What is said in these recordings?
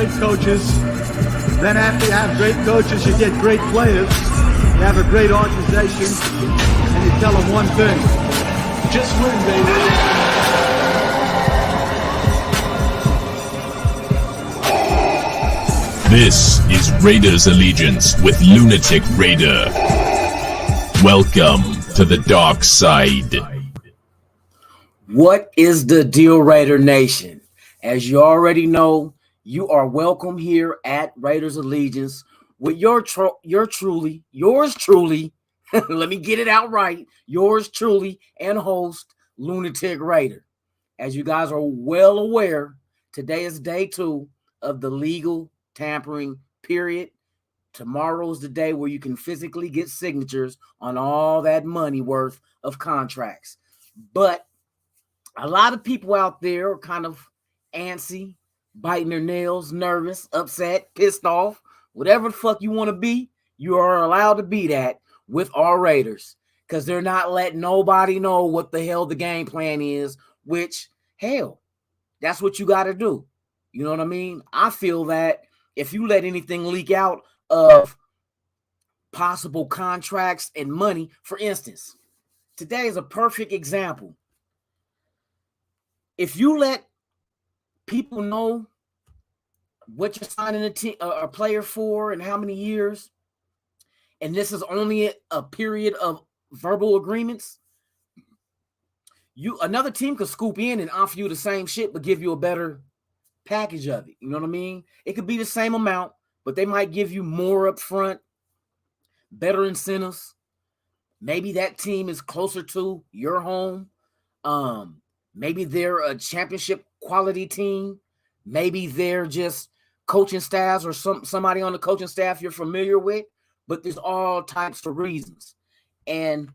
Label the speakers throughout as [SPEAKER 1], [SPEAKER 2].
[SPEAKER 1] great coaches. Then after you have great coaches, you get great players. You have a great organization, and you tell them one thing: just win, baby.
[SPEAKER 2] This is Raiders Allegiance with Lunatic Raider. Welcome to the dark side.
[SPEAKER 3] What is the deal, Raider Nation? As you already know, you are welcome here at Raiders Allegiance with yours truly, let me get it out right, yours truly and host, Lunatic Raider. As you guys are well aware, today is day 2 of the legal tampering period. Tomorrow's the day where you can physically get signatures on all that money worth of contracts. But a lot of people out there are kind of antsy, biting their nails, nervous, upset, pissed off, whatever the fuck you want to be. You are allowed to be that with our Raiders, because they're not letting nobody know what the hell the game plan is, which, hell, that's what you got to do. You know what I mean? I feel that if you let anything leak out of possible contracts and money, for instance, today is a perfect example. If you let people know what you're signing a player for and how many years, and this is only a period of verbal agreements, another team could scoop in and offer you the same shit but give you a better package of it. You know what I mean? It could be the same amount, but they might give you more up front, better incentives. Maybe that team is closer to your home. Maybe they're a championship quality team. Maybe they're just coaching staffs or somebody on the coaching staff you're familiar with, but there's all types of reasons. And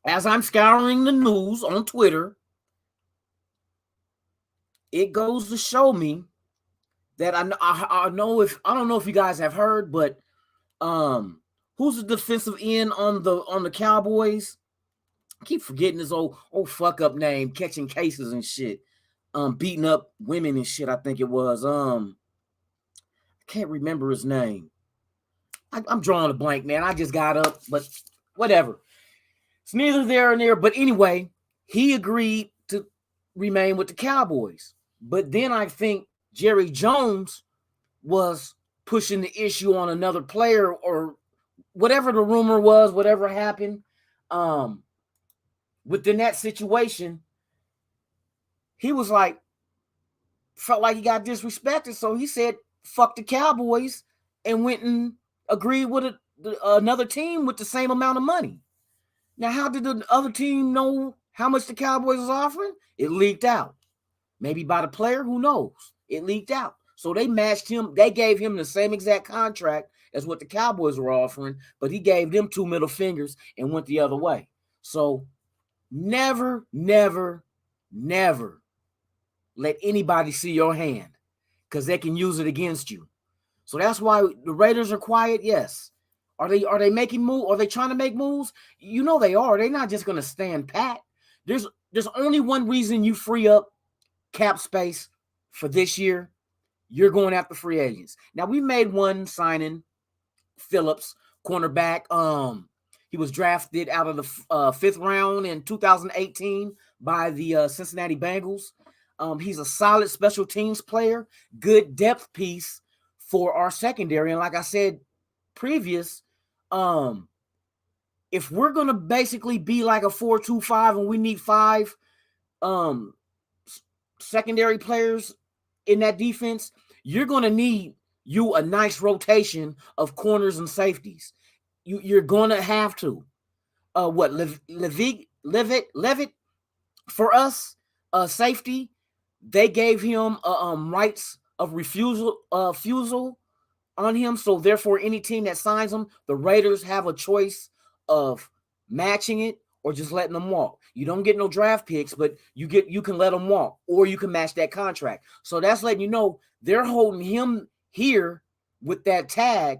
[SPEAKER 3] as I'm scouring the news on Twitter, it goes to show me that I don't know if you guys have heard, but who's the defensive end on the Cowboys? I keep forgetting his old fuck up name, catching cases and shit, beating up women and shit. I think it was I can't remember his name. I'm drawing a blank, man. I just got up, but whatever. It's neither there nor there. But anyway, he agreed to remain with the Cowboys. But then I think Jerry Jones was pushing the issue on another player or whatever the rumor was, whatever happened. Within that situation, he was felt like he got disrespected. So he said, fuck the Cowboys, and went and agreed with another team with the same amount of money. Now, how did the other team know how much the Cowboys was offering? It leaked out. Maybe by the player, who knows? It leaked out. So they matched him. They gave him the same exact contract as what the Cowboys were offering, but he gave them 2 middle fingers and went the other way. So never, never, never let anybody see your hand, because they can use it against you. So that's why the Raiders are quiet. Yes. Are they making moves? Are they trying to make moves? You know they are. They're not just going to stand pat. There's only one reason you free up cap space for this year. You're going after free agents. Now, we made one signing, Phillips, cornerback. He was drafted out of the 5th round in 2018 by the Cincinnati Bengals. He's a solid special teams player, good depth piece for our secondary. And like I said previous, if we're going to basically be like a 4-2-5 and we need 5 secondary players in that defense, you're going to need a nice rotation of corners and safeties. You're going to have to. Levitt for us, safety, they gave him rights of refusal on him. So therefore, any team that signs him, the Raiders have a choice of matching it or just letting them walk. You don't get no draft picks, but you can let them walk, or you can match that contract. So that's letting you know they're holding him here with that tag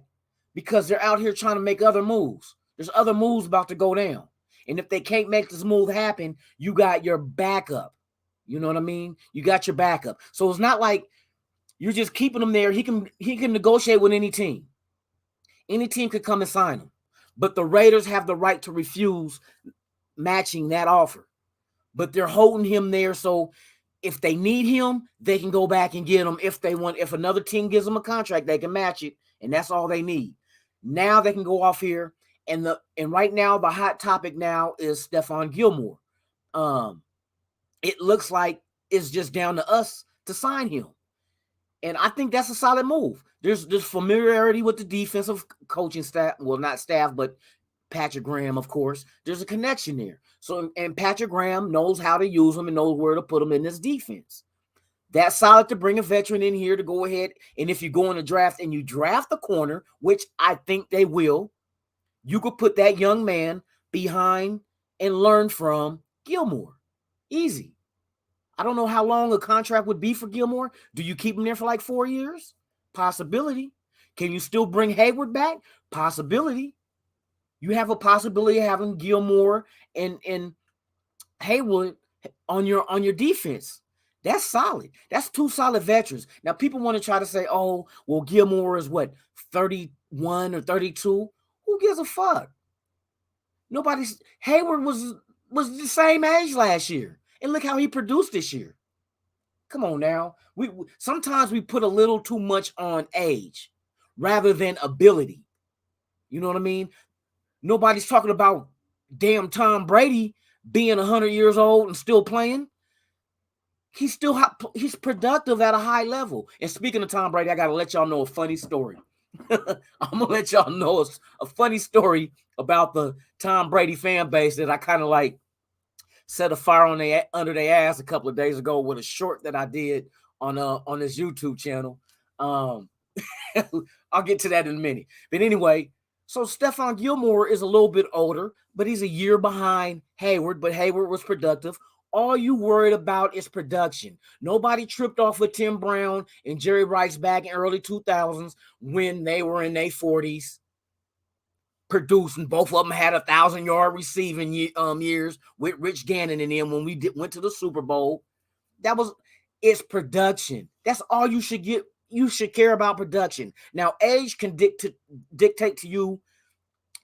[SPEAKER 3] because they're out here trying to make other moves. There's other moves about to go down. And if they can't make this move happen, you got your backup. You know what I mean? You got your backup. So it's not like You're just keeping him there. He can negotiate with any team. Any team could come and sign him. But the Raiders have the right to refuse matching that offer. But they're holding him there, so if they need him, they can go back and get him. If another team gives them a contract, they can match it, and that's all they need. Now they can go off here, and right now the hot topic now is Stephon Gilmore. It looks like it's just down to us to sign him, and I think that's a solid move. There's familiarity with the defensive coaching staff, well, not staff, but Patrick Graham, of course. There's a connection there. So, and Patrick Graham knows how to use them and knows where to put them in this defense. That's solid to bring a veteran in here to go ahead. And if you go in a draft and you draft the corner, which I think they will, you could put that young man behind and learn from Gilmore. Easy. I don't know how long a contract would be for Gilmore. Do you keep him there for like 4 years? Possibility. Can you still bring Hayward back? Possibility. You have a possibility of having Gilmore and Hayward on your defense. That's solid. That's 2 solid veterans. Now, people want to try to say, oh, well, Gilmore is what, 31 or 32? Who gives a fuck? Hayward was the same age last year. And look how he produced this year. Come on now. Sometimes we put a little too much on age rather than ability. You know what I mean? Nobody's talking about damn Tom Brady being 100 years old and still playing. He's productive at a high level. And speaking of Tom Brady, I got to let y'all know a funny story. I'm going to let y'all know a funny story about the Tom Brady fan base that I kind of like set a fire under their ass a couple of days ago with a short that I did on this YouTube channel. I'll get to that in a minute. But anyway, so Stephon Gilmore is a little bit older, but he's a year behind Hayward, but Hayward was productive. All you worried about is production. Nobody tripped off with Tim Brown and Jerry Rice back in early 2000s when they were in their 40s producing. Both of them had 1,000-yard receiving years with Rich Gannon and them when we went to the Super Bowl. It's production. That's all you should get. You should care about production. Now, age can dictate to you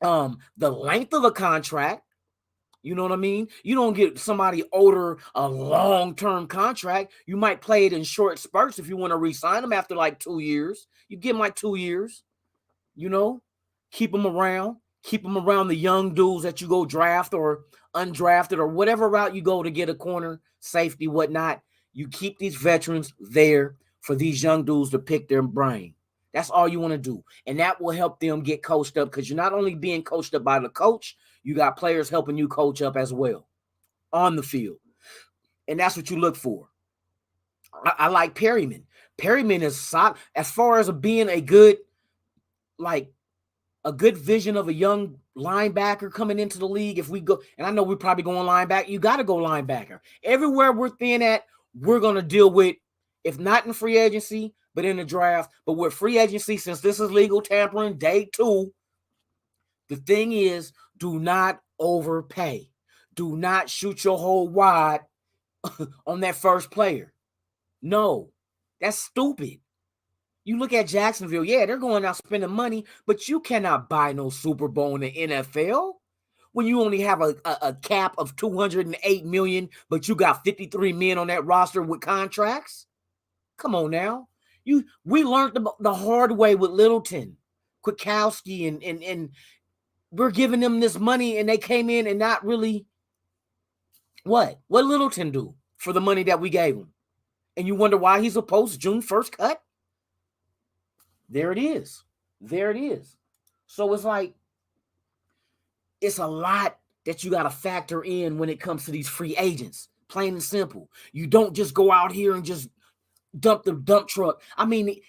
[SPEAKER 3] the length of a contract. You know what I mean? You don't get somebody older a long-term contract. You might play it in short spurts if you want to re-sign them after like 2 years. You give them like 2 years. You know, keep them around. Keep them around the young dudes that you go draft or undrafted or whatever route you go to get a corner, safety, whatnot. You keep these veterans there for these young dudes to pick their brain. That's all you want to do. And that will help them get coached up because you're not only being coached up by the coach, you got players helping you coach up as well on the field. And that's what you look for. I like Perryman. Perryman is solid as far as being a good vision of a young linebacker coming into the league. If we go, and I know we're probably going linebacker, you got to go linebacker. Everywhere we're thin at, we're going to deal with, if not in free agency, but in the draft. But with free agency, since this is legal tampering, day 2, the thing is, do not overpay. Do not shoot your whole wad on that first player. No, that's stupid. You look at Jacksonville, yeah, they're going out spending money, but you cannot buy no Super Bowl in the NFL when you only have a cap of $208 million, but you got 53 men on that roster with contracts. Come on now. We learned the hard way with Littleton, Kwiatkowski, and we're giving them this money, and they came in and not really what Littleton do for the money that we gave him. And you wonder why he's a post-June 1st cut? There it is. So it's like, it's a lot that you got to factor in when it comes to these free agents. Plain and simple. You don't just go out here and just dump the dump truck. I mean,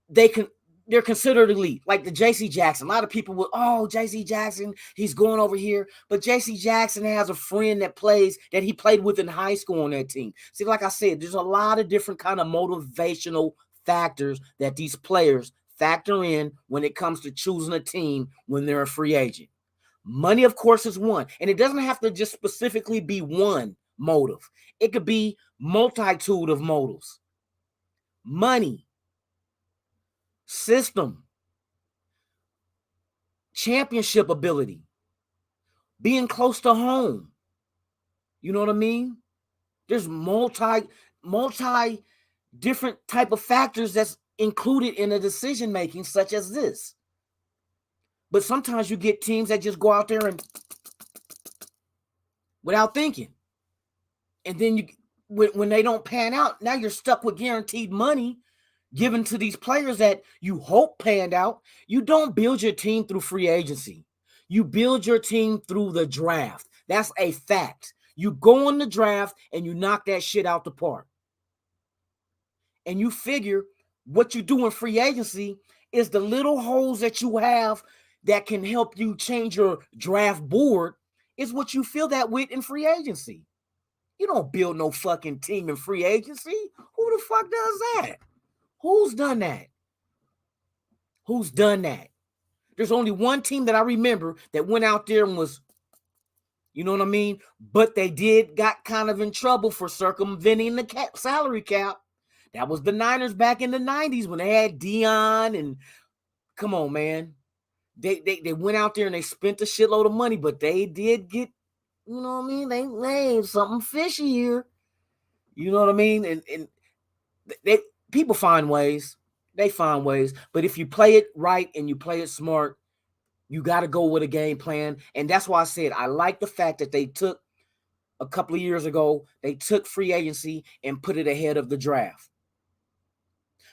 [SPEAKER 3] they're considered elite. Like the J.C. Jackson. A lot of people will, J.C. Jackson, he's going over here. But J.C. Jackson has a friend that he played with in high school on that team. See, like I said, there's a lot of different kind of motivational factors that these players factor in when it comes to choosing a team when they're a free agent. Money, of course, is one. And it doesn't have to just specifically be one motive. It could be multitude of motives. Money. system, championship ability, being close to home. You know what I mean? There's multi different type of factors that's included in a decision making such as this. But sometimes you get teams that just go out there and without thinking. And then you when they don't pan out, now you're stuck with guaranteed money given to these players that you hope panned out. You don't build your team through free agency. You build your team through the draft. That's a fact. You go on the draft and you knock that shit out the park. And you figure what you do in free agency is the little holes that you have that can help you change your draft board is what you fill that with in free agency. You don't build no fucking team in free agency. Who the fuck does that? Who's done that? Who's done that? There's only one team that I remember that went out there and was, you know what I mean? But they got kind of in trouble for circumventing the salary cap. That was the Niners back in the 90s when they had Dion and come on, man. They went out there and they spent a shitload of money, but they did get, you know what I mean? They something fishy here. You know what I mean? And people find ways. They find ways. But if you play it right and you play it smart, you got to go with a game plan. And that's why I said I like the fact that they took a couple of years ago, they took free agency and put it ahead of the draft.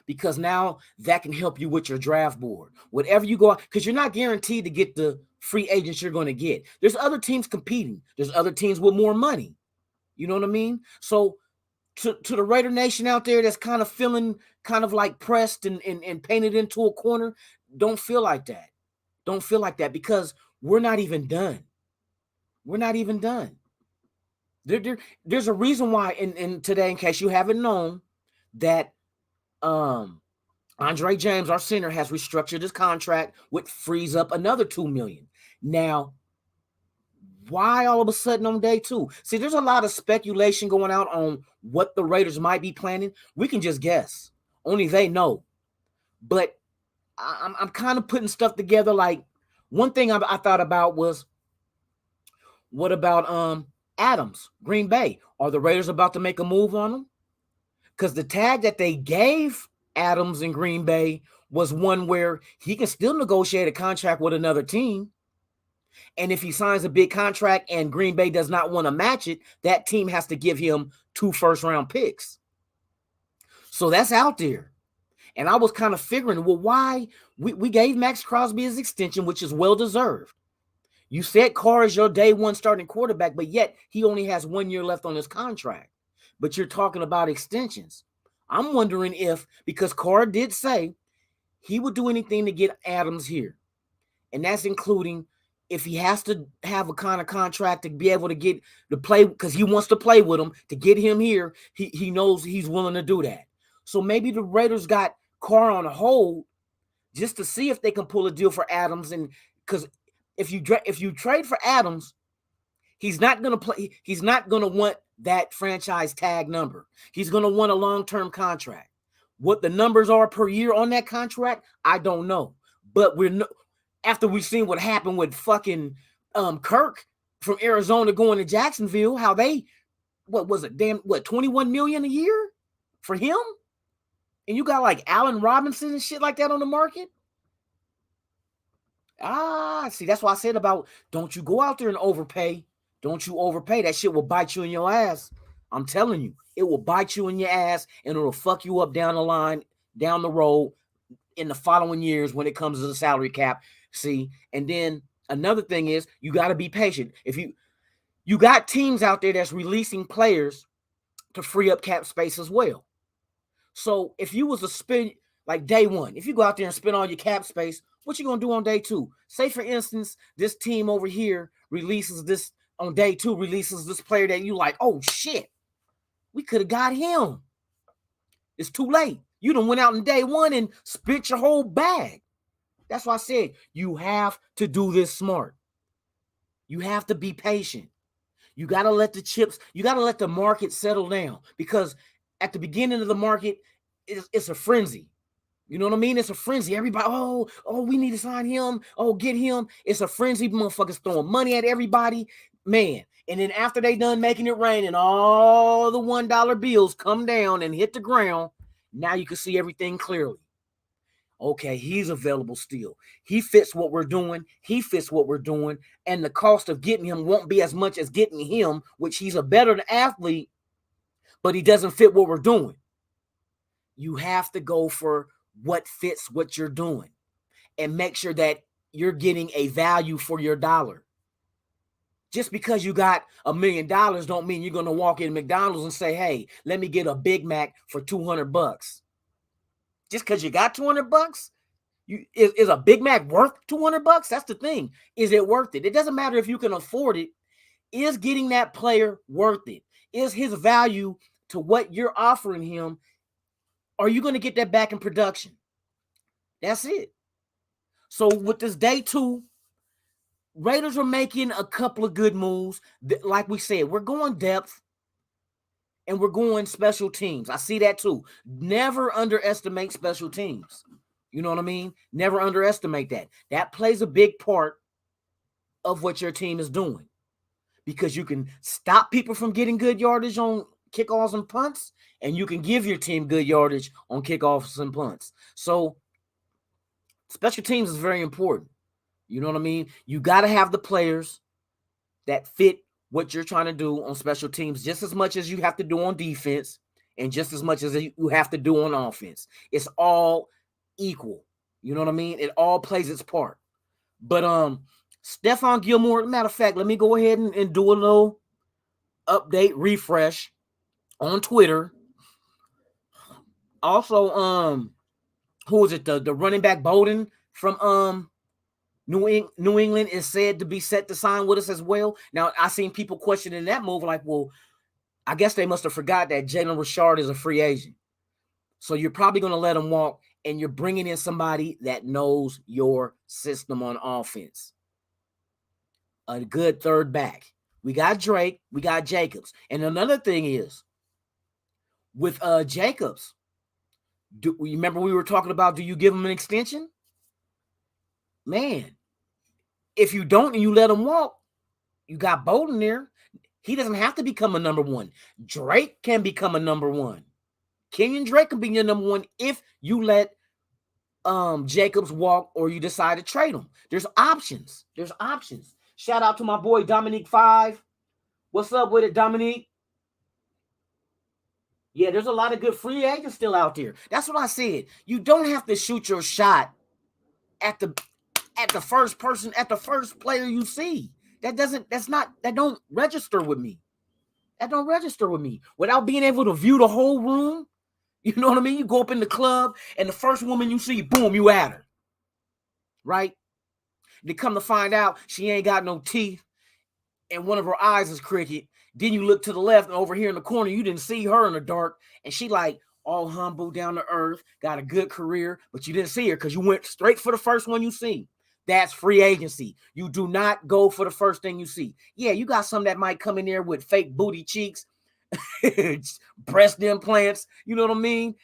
[SPEAKER 3] Because now that can help you with your draft board. Whatever you go out, because you're not guaranteed to get the free agents you're going to get. There's other teams competing. There's other teams with more money. You know what I mean? So to the Raider Nation out there that's kind of feeling kind of like pressed and painted into a corner, don't feel like that. Don't feel like that because we're not even done. We're not even done. There's a reason why in today, in case you haven't known, that Andre James, our center, has restructured his contract, which frees up another $2 million. Now, why all of a sudden on day 2? See, there's a lot of speculation going out on what the Raiders might be planning. We can just guess. Only they know. But I'm kind of putting stuff together. Like one thing I thought about was, what about Adams, Green Bay? Are the Raiders about to make a move on him? Because the tag that they gave Adams in Green Bay was one where he can still negotiate a contract with another team. And if he signs a big contract and Green Bay does not want to match it, that team has to give him 2 first-round picks. So that's out there. And I was kind of figuring, well, why? We gave Max Crosby his extension, which is well-deserved. You said Carr is your day 1 starting quarterback, but yet he only has 1 year left on his contract. But you're talking about extensions. I'm wondering if, because Carr did say he would do anything to get Adams here. And that's including if he has to have a kind of contract to be able to get the play, because he wants to play with him, to get him here, he knows he's willing to do that. So maybe the Raiders got Carr on a hold just to see if they can pull a deal for Adams. And because if you trade for Adams, he's not going to play. He's not going to want that franchise tag number. He's going to want a long-term contract. What the numbers are per year on that contract, I don't know. But after we've seen what happened with fucking Kirk from Arizona going to Jacksonville, how they, what was it, 21 million a year for him? And you got like Allen Robinson and shit like that on the market? See, that's why I said about don't you go out there and overpay. Don't you overpay. That shit will bite you in your ass. I'm telling you, it will bite you in your ass and it'll fuck you up down the line, down the road in the following years when it comes to the salary cap. See, and then another thing is you got to be patient. If you got teams out there that's releasing players to free up cap space as well. So if you was to spend like day 1, if you go out there and spend all your cap space, what you going to do on day 2? Say, for instance, this team over here releases this on day 2, releases this player that you like, oh shit, we could have got him. It's too late. You done went out in day 1 and spent your whole bag. That's why I said you have to do this smart. You have to be patient. You got to let the chips, you got to let the market settle down, because at the beginning of the market, it's a frenzy. You know what I mean? It's a frenzy. Everybody, oh, we need to sign him. Oh, get him. It's a frenzy. Motherfuckers throwing money at everybody. Man. And then after they done making it rain and all the $1 bills come down and hit the ground, now you can see everything clearly. Okay, he's available still. He fits what we're doing. He fits what we're doing. And the cost of getting him won't be as much as getting him, which he's a better athlete, but he doesn't fit what we're doing. You have to go for what fits what you're doing and make sure that you're getting a value for your dollar. Just because you got $1 million don't mean you're going to walk in McDonald's and say, hey, let me get a Big Mac for $200. Just because you got $200, is a Big Mac worth $200? That's the thing. Is it worth it? It doesn't matter if you can afford it. Is getting that player worth it? Is his value to what you're offering him? Are you going to get that back in production? That's it. So with this day 2, Raiders are making a couple of good moves. Like we said, we're going depth and we're going special teams. I see that too. Never underestimate special teams. You know what I mean? Never underestimate that. That plays a big part of what your team is doing because you can stop people from getting good yardage on kickoffs and punts, and you can give your team good yardage on kickoffs and punts. So special teams is very important. You know what I mean? You got to have the players that fit what you're trying to do on special teams just as much as you have to do on defense and just as much as you have to do on offense. It's all equal. You know what I mean? It all plays its part. But Stephon Gilmore, matter of fact, let me go ahead and do a little update, refresh on Twitter. Also, who is it? The running back Bowden from New England is said to be set to sign with us as well. Now, I seen people questioning that move like, well, I guess they must have forgot that Jalen Richard is a free agent. So you're probably going to let him walk, and you're bringing in somebody that knows your system on offense. A good third back. We got Drake. We got Jacobs. And another thing is, with Jacobs, you remember we were talking about, do you give him an extension? Man, if you don't and you let him walk, you got Bolden there. He doesn't have to become a number one. Drake can become a number one. Kenyon Drake can be your number one if you let Jacobs walk or you decide to trade him. There's options. There's options. Shout out to my boy Dominique 5. What's up with it, Dominique? Yeah, there's a lot of good free agents still out there. That's what I said. You don't have to shoot your shot at the first person, at the first player you see. That don't register with me. That don't register with me. Without being able to view the whole room, you know what I mean? You go up in the club and the first woman you see, boom, you at her. Right? They come to find out she ain't got no teeth and one of her eyes is crooked. Then you look to the left and over here in the corner, you didn't see her in the dark. And she like all humble, down to earth, got a good career, but you didn't see her because you went straight for the first one you see. That's free agency. You do not go for the first thing you see. Yeah, you got some that might come in there with fake booty cheeks, breast implants. You know what I mean?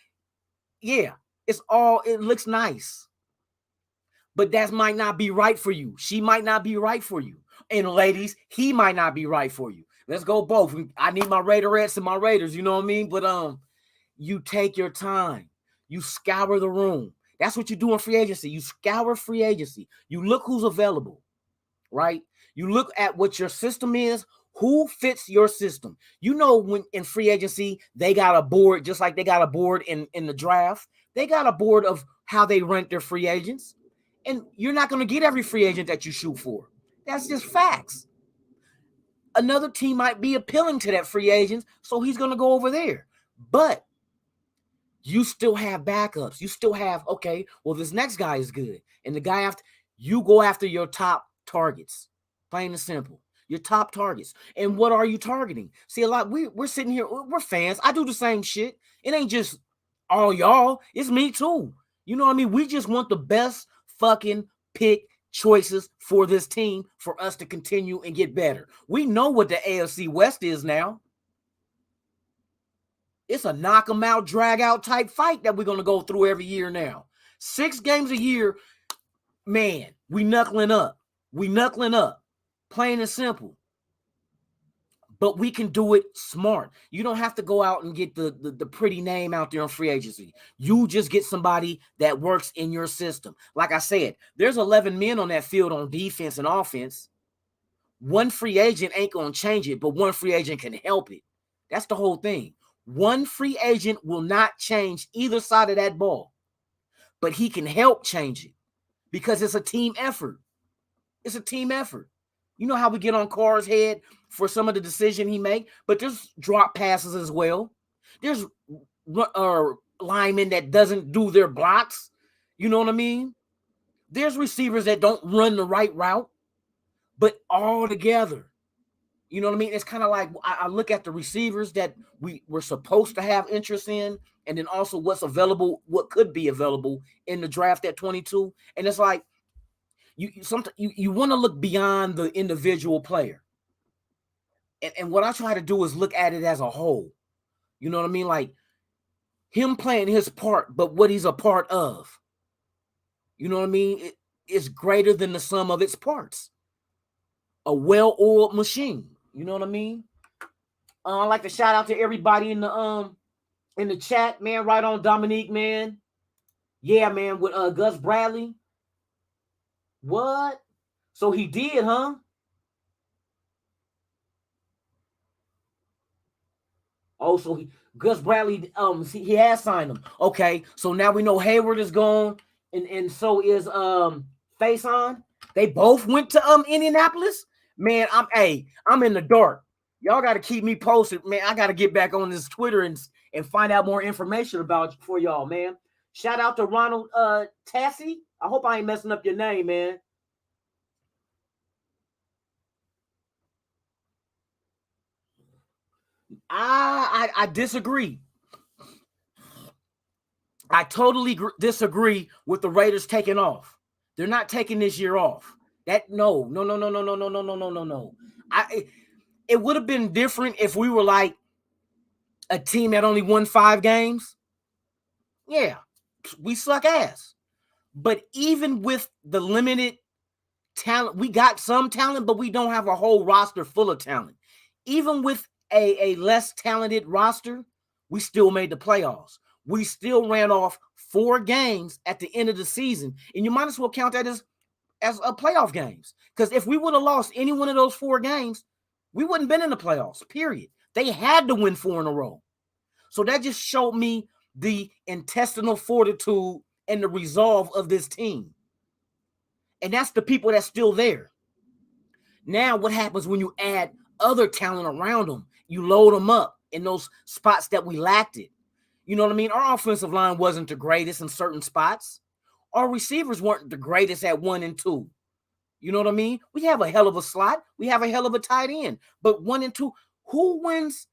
[SPEAKER 3] Yeah, it looks nice. But that might not be right for you. She might not be right for you. And ladies, he might not be right for you. Let's go both. I need my Raiderettes and my Raiders, you know what I mean? But you take your time. You scour the room. That's what you do in free agency. You scour free agency. You look who's available, right? You look at what your system is, who fits your system. You know, when in free agency, they got a board, just like they got a board in the draft. They got a board of how they rank their free agents. And you're not going to get every free agent that you shoot for. That's just facts. Another team might be appealing to that free agent, so he's going to go over there. But you still have backups. You still have, okay, well, this next guy is good. And the guy after, you go after your top targets. Plain and simple. Your top targets. And what are you targeting? See, a lot, we're sitting here, we're fans. I do the same shit. It ain't just all y'all. It's me too. You know what I mean? We just want the best fucking pick choices for this team for us to continue and get better. We know what the AFC West is now. It's a knock 'em out, drag out type fight that we're going to go through every year now. 6 games a year, man, we knuckling up. Plain and simple. But we can do it smart. You don't have to go out and get the pretty name out there on free agency. You just get somebody that works in your system. Like I said, there's 11 men on that field on defense and offense. One free agent ain't going to change it, but one free agent can help it. That's the whole thing. One free agent will not change either side of that ball, but he can help change it because it's a team effort. It's a team effort. You know how we get on Carr's head for some of the decision he make, but there's drop passes as well. There's linemen that doesn't do their blocks. You know what I mean? There's receivers that don't run the right route, but all together. You know what I mean? It's kind of like I look at the receivers that we were supposed to have interest in, and then also what's available, what could be available in the draft at 22. And it's like you want to look beyond the individual player. And what I try to do is look at it as a whole. You know what I mean? Like him playing his part, but what he's a part of. You know what I mean? It's greater than the sum of its parts. A well-oiled machine. You know what I mean? I'd like to shout out to everybody in the chat, man. Right on, Dominique, man. Yeah, man, with Gus Bradley. What? So he did, huh? Oh, so Gus Bradley, he has signed him. Okay, so now we know Hayward is gone, and so is Faison. They both went to Indianapolis. Man, I'm in the dark. Y'all got to keep me posted, man. I got to get back on this Twitter and find out more information about for y'all, man. Shout out to Ronald Tassie. I hope I ain't messing up your name, man. I disagree. I totally disagree with the Raiders taking off. They're not taking this year off. No. It would have been different if we were like a team that only won 5 games. Yeah, we suck ass. But even with the limited talent, we got some talent, but we don't have a whole roster full of talent. Even with a less talented roster, we still made the playoffs. We still ran off 4 games at the end of the season. And you might as well count that as a playoff games. Because if we would have lost any one of those 4 games, we wouldn't have been in the playoffs, period. They had to win 4 in a row. So that just showed me the intestinal fortitude and the resolve of this team. And that's the people that's still there. Now what happens when you add other talent around them? You load them up in those spots that we lacked it. You know what I mean? Our offensive line wasn't the greatest in certain spots. Our receivers weren't the greatest at 1 and 2. You know what I mean? We have a hell of a slot. We have a hell of a tight end. But 1 and 2, who wins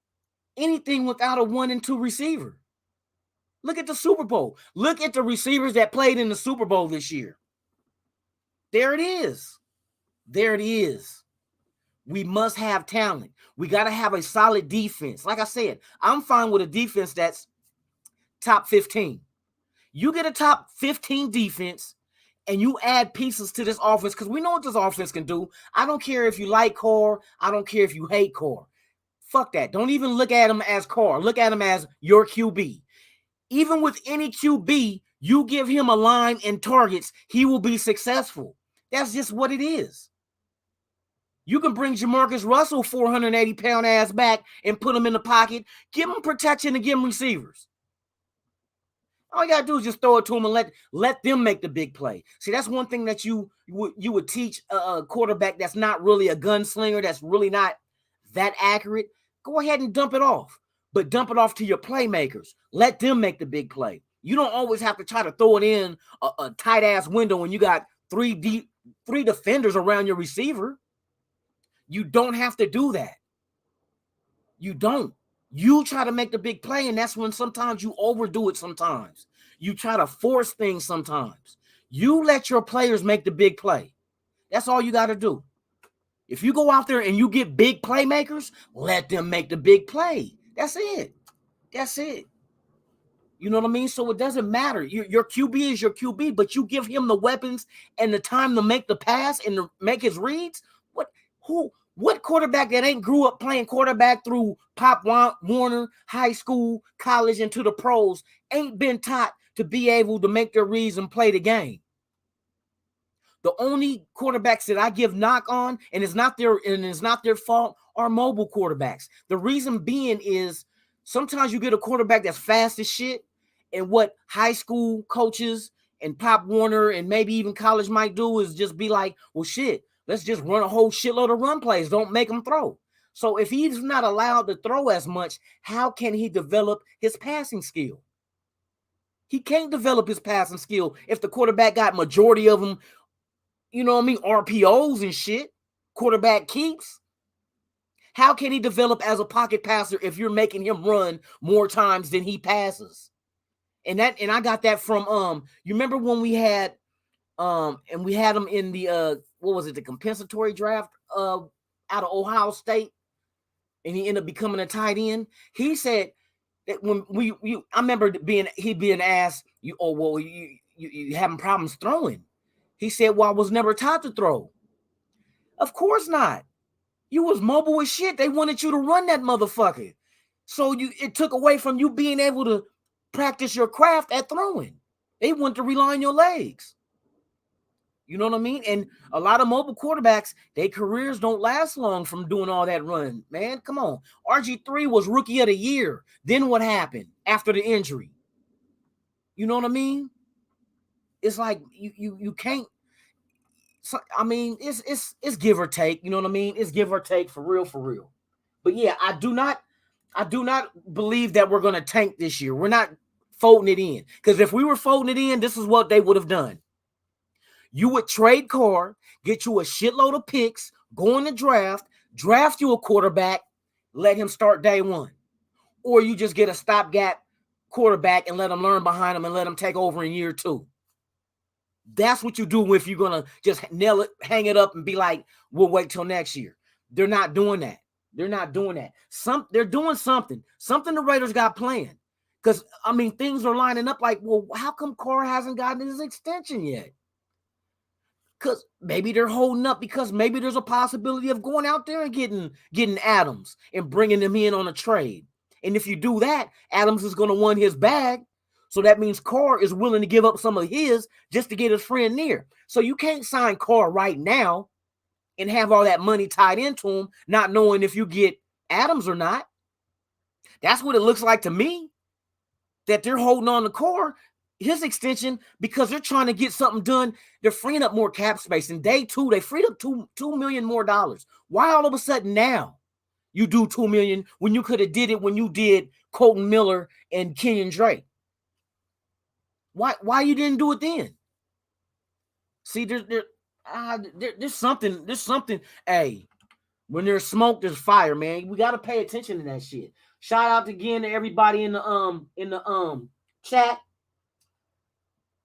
[SPEAKER 3] anything without a 1 and 2 receiver? Look at the Super Bowl. Look at the receivers that played in the Super Bowl this year. There it is. There it is. We must have talent. We got to have a solid defense. Like I said, I'm fine with a defense that's top 15. You get a top 15 defense and you add pieces to this offense because we know what this offense can do. I don't care if you like Carr. I don't care if you hate Carr. Fuck that. Don't even look at him as Carr. Look at him as your QB. Even with any QB, you give him a line and targets, he will be successful. That's just what it is. You can bring Jamarcus Russell 480-pound ass back and put him in the pocket, give him protection and give him receivers. All you got to do is just throw it to them and let them make the big play. See, that's one thing that you would teach a quarterback that's not really a gunslinger, that's really not that accurate. Go ahead and dump it off, but dump it off to your playmakers. Let them make the big play. You don't always have to try to throw it in a tight-ass window when you got 3 defenders around your receiver. You don't have to do that. You don't. You try to make the big play, and that's when sometimes you overdo it sometimes. You try to force things sometimes. You let your players make the big play. That's all you got to do. If you go out there and you get big playmakers, let them make the big play. That's it. That's it. You know what I mean? So it doesn't matter. Your QB is your QB, but you give him the weapons and the time to make the pass and to make his reads. What quarterback that ain't grew up playing quarterback through Pop Warner, high school, college, and to the pros ain't been taught to be able to make their reads and play the game? The only quarterbacks that I give knock on, and it's not their fault, are mobile quarterbacks. The reason being is sometimes you get a quarterback that's fast as shit, and what high school coaches and Pop Warner and maybe even college might do is just be like, well, shit, let's just run a whole shitload of run plays. Don't make him throw. So if he's not allowed to throw as much, how can he develop his passing skill? He can't develop his passing skill if the quarterback got majority of them, you know what I mean, RPOs and shit, quarterback keeps. How can he develop as a pocket passer if you're making him run more times than he passes? And I got that from you remember when we had and we had him in the what was it, the compensatory draft out of Ohio State, and he ended up becoming a tight end. He said that when I remember he being asked, you having problems throwing. He said, well, I was never taught to throw. Of course not. You was mobile as shit. They wanted you to run that motherfucker. So it took away from you being able to practice your craft at throwing. They want to rely on your legs. You know what I mean? And a lot of mobile quarterbacks, their careers don't last long from doing all that run. Man, come on. RG3 was rookie of the year. Then what happened after the injury? You know what I mean? It's like you can't. So, I mean, it's give or take. You know what I mean? It's give or take for real. But yeah, I do not believe that we're gonna tank this year. We're not folding it in, because if we were folding it in, this is what they would have done. You would trade Carr, get you a shitload of picks, go in the draft you a quarterback, let him start day one, or you just get a stopgap quarterback and let him learn behind him and let him take over in year two. That's what you do if you're going to just nail it, hang it up and be like, we'll wait till next year. They're not doing that. They're doing something. Something the Raiders got planned. Because, I mean, things are lining up like, well, how come Carr hasn't gotten his extension yet? Because maybe they're holding up because maybe there's a possibility of going out there and getting Adams and bringing him in on a trade. And if you do that, Adams is going to want his bag. So that means Carr is willing to give up some of his just to get his friend near. So you can't sign Carr right now and have all that money tied into him, not knowing if you get Adams or not. That's what it looks like to me, that they're holding on to Carr, his extension, because they're trying to get something done. They're freeing up more cap space. In day two, they freed up $2 million more. Why all of a sudden now you do $2 million when you could have did it when you did Colton Miller and Kenyon Drake? Why you didn't do it then? See, there's something. Hey, when there's smoke, there's fire, man. We got to pay attention to that shit. Shout out again to everybody in the chat.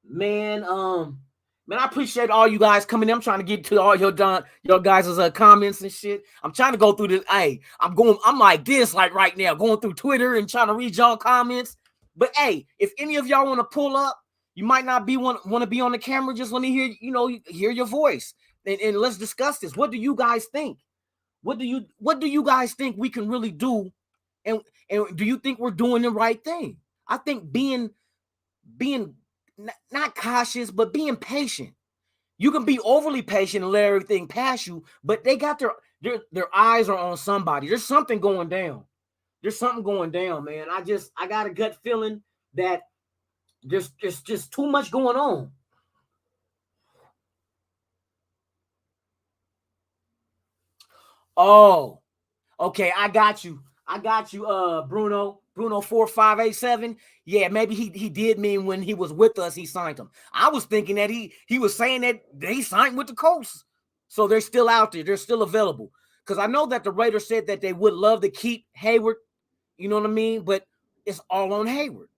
[SPEAKER 3] Man, I appreciate all you guys coming in. I'm trying to get to all your guys' comments and shit. I'm trying to go through this. Hey, I'm like this, like right now, going through Twitter and trying to read y'all comments. But hey, if any of y'all want to pull up, you might not want to be on the camera. Just let me hear your voice and let's discuss this. What do you guys think? What do you guys think we can really do? And do you think we're doing the right thing? I think being not cautious, but being patient. You can be overly patient and let everything pass you, but they got their eyes are on somebody. There's something going down. There's something going down, man. I got a gut feeling that there's just too much going on. Oh, okay. I got you, Bruno 4587. Yeah, maybe he did mean when he was with us, he signed him. I was thinking that he was saying that they signed with the Colts. So they're still out there. They're still available. Because I know that the Raiders said that they would love to keep Hayward. You know what I mean? But it's all on Hayward.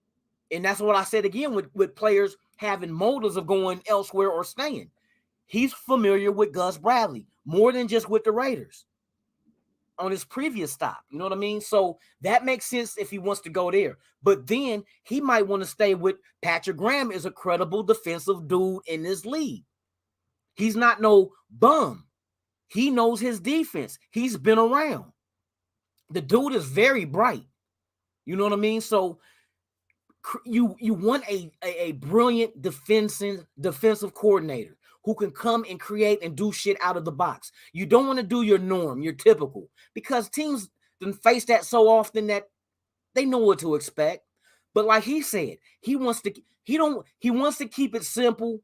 [SPEAKER 3] And that's what I said again with players having motives of going elsewhere or staying. He's familiar with Gus Bradley more than just with the Raiders. on his previous stop. You know what I mean? So that makes sense if he wants to go there. But then he might want to stay with Patrick Graham is a credible defensive dude in this league. He's not no bum. He knows his defense. He's been around. The dude is very bright. You know what I mean? So you want a brilliant defensive coordinator who can come and create and do shit out of the box. You don't want to do your norm, your typical, because teams done face that so often that they know what to expect. But like he said, he wants to keep it simple,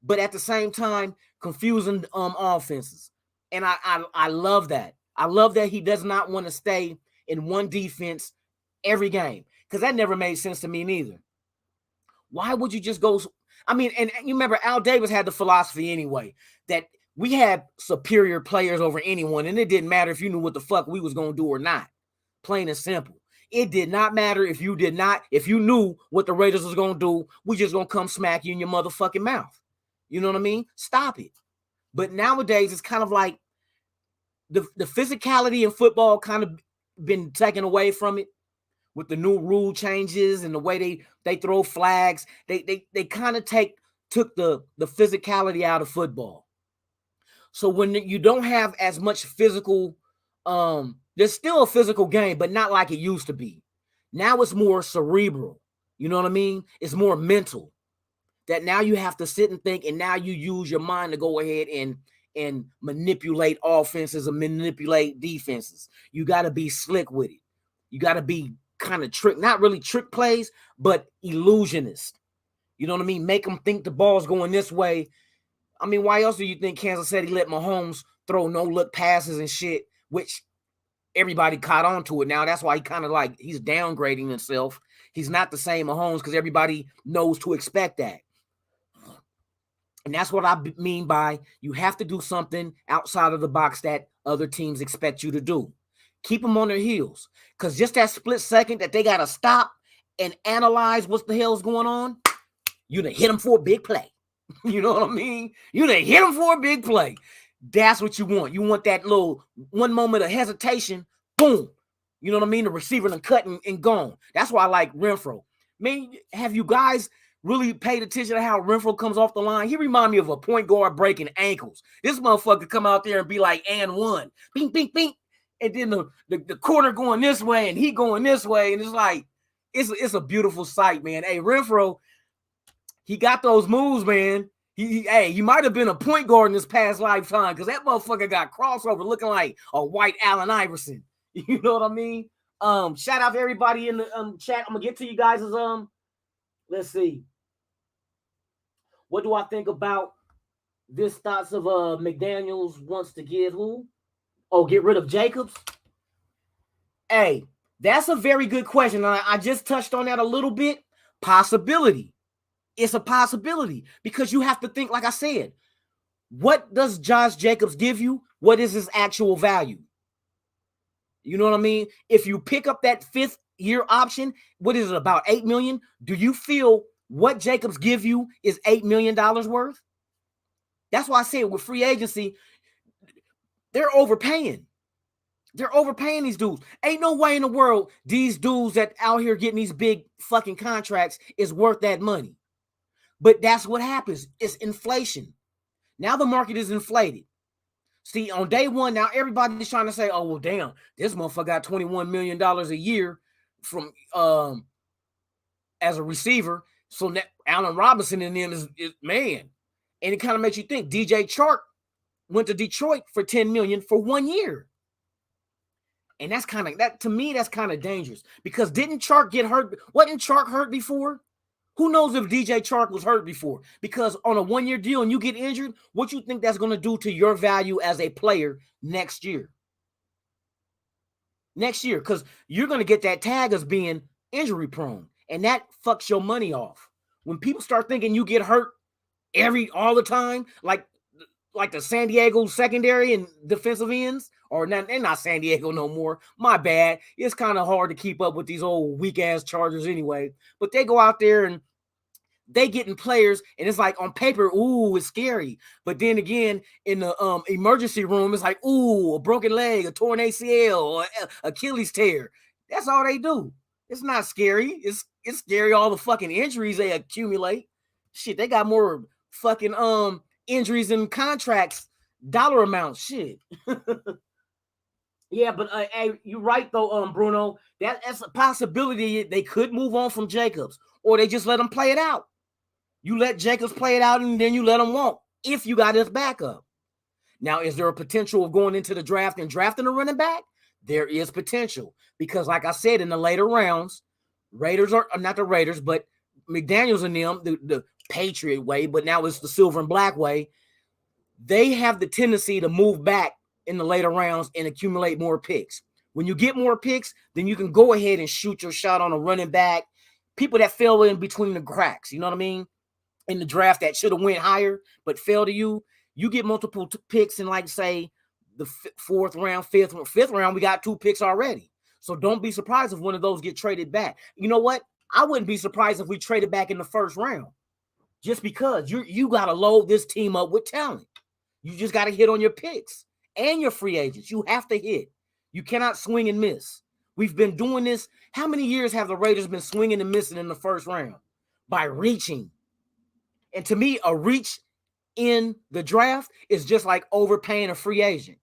[SPEAKER 3] but at the same time confusing offenses. And I love that. I love that he does not want to stay in one defense every game, because that never made sense to me neither. Why would you just go? I mean, and you remember Al Davis had the philosophy anyway that we had superior players over anyone, and it didn't matter if you knew what the fuck we was going to do or not. Plain and simple. It did not matter if you knew what the Raiders was going to do. We just going to come smack you in your motherfucking mouth. You know what I mean? Stop it. But nowadays, it's kind of like the physicality in football kind of been taken away from it with the new rule changes and the way they throw flags. They kind of took the physicality out of football. So when you don't have as much physical, there's still a physical game, but not like it used to be. Now it's more cerebral. You know what I mean? It's more mental. That now you have to sit and think, and now you use your mind to go ahead and manipulate offenses and manipulate defenses. You got to be slick with it. You got to be kind of not really trick plays, but illusionist. You know what I mean? Make them think the ball's going this way. I mean, why else do you think Kansas City let Mahomes throw no-look passes and shit, which everybody caught on to it now? That's why he kind of like, he's downgrading himself. He's not the same Mahomes because everybody knows to expect that. And that's what I mean by you have to do something outside of the box that other teams expect you to do. Keep them on their heels. Because just that split second that they got to stop and analyze what the hell's going on, you done hit them for a big play. You know what I mean? You done hit them for a big play. That's what you want. You want that little one moment of hesitation, boom. You know what I mean? The receiver done cut and gone. That's why I like Renfro. Man, have you guys really paid attention to how Renfro comes off the line? He remind me of a point guard breaking ankles. This motherfucker come out there and be like, and one. Bing, bing, bing. And then the corner going this way and he going this way. And it's like, it's a beautiful sight, man. Hey, Renfro, he got those moves, man. He might have been a point guard in his past lifetime because that motherfucker got crossover looking like a white Allen Iverson. You know what I mean? Shout out to everybody in the chat. I'm gonna get to you guys' let's see. What do I think about this thoughts of McDaniels wants to give who? Oh, get rid of Jacobs? Hey, that's a very good question. I just touched on that a little bit. Possibility. It's a possibility because you have to think, like I said, what does Josh Jacobs give you? What is his actual value? You know what I mean? If you pick up that 5th year option, what is it, about $8 million? Do you feel what Jacobs give you is $8 million worth? That's why I say with free agency, they're overpaying. They're overpaying these dudes. Ain't no way in the world these dudes that out here getting these big fucking contracts is worth that money. But that's what happens. It's inflation. Now the market is inflated. See, on day one, now everybody's trying to say, oh, well, damn, this motherfucker got $21 million a year from as a receiver. So that Allen Robinson in them is man. And it kind of makes you think DJ Chark went to Detroit for $10 million for 1 year. And that's kind of, that to me, that's kind of dangerous because didn't Chark get hurt? Wasn't Chark hurt before? Who knows if DJ Chark was hurt before? Because on a 1 year deal and you get injured, what you think that's going to do to your value as a player next year? Next year, because you're going to get that tag as being injury prone, and that fucks your money off. When people start thinking you get hurt all the time, like the San Diego secondary and defensive ends, or not, they're not San Diego no more. My bad. It's kind of hard to keep up with these old weak ass Chargers anyway. But they go out there and they getting players, and it's like on paper, ooh, it's scary. But then again, in the emergency room, it's like, ooh, a broken leg, a torn ACL, or Achilles tear. That's all they do. It's not scary. It's scary all the fucking injuries they accumulate. Shit, they got more fucking injuries and contracts, dollar amounts. Shit. Yeah, but hey, you're right though, Bruno. That's a possibility. They could move on from Jacobs, or they just let him play it out. You let Jacobs play it out, and then you let him walk if you got his backup. Now, is there a potential of going into the draft and drafting a running back? There is potential because, like I said, in the later rounds, Raiders are not the Raiders, but McDaniels and them, the Patriot way, but now it's the silver and black way. They have the tendency to move back in the later rounds and accumulate more picks. When you get more picks, then you can go ahead and shoot your shot on a running back, people that fell in between the cracks. You know what I mean? In the draft that should have went higher but fell to you. You get multiple picks in, like, say, the fourth round, fifth round. We got 2 picks already. So don't be surprised if one of those get traded back. You know what? I wouldn't be surprised if we traded back in the first round, just because you got to load this team up with talent. You just got to hit on your picks and your free agents. You have to hit. You cannot swing and miss. We've been doing this. How many years have the Raiders been swinging and missing in the first round? By reaching. And to me, a reach in the draft is just like overpaying a free agent.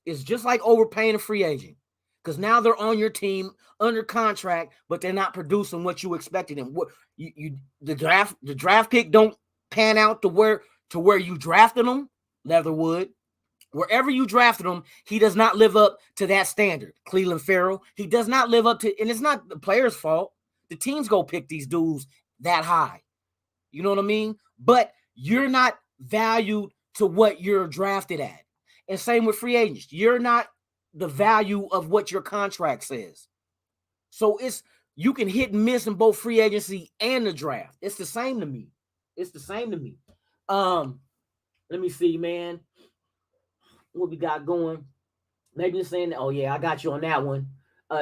[SPEAKER 3] It's just like overpaying a free agent, because now they're on your team under contract, but they're not producing what you expected. And what the draft pick don't pan out to where you drafted them. Leatherwood, wherever you drafted him, he does not live up to that standard. Cleveland Farrell, he does not live up to, and it's not the player's fault. The teams go pick these dudes that high. You know what I mean? But you're not valued to what you're drafted at. And same with free agents. You're not the value of what your contract says. So you can hit and miss in both free agency and the draft. It's the same to me. It's the same to me. Let me see, man. What we got going? Maybe you're saying, oh yeah, I got you on that one.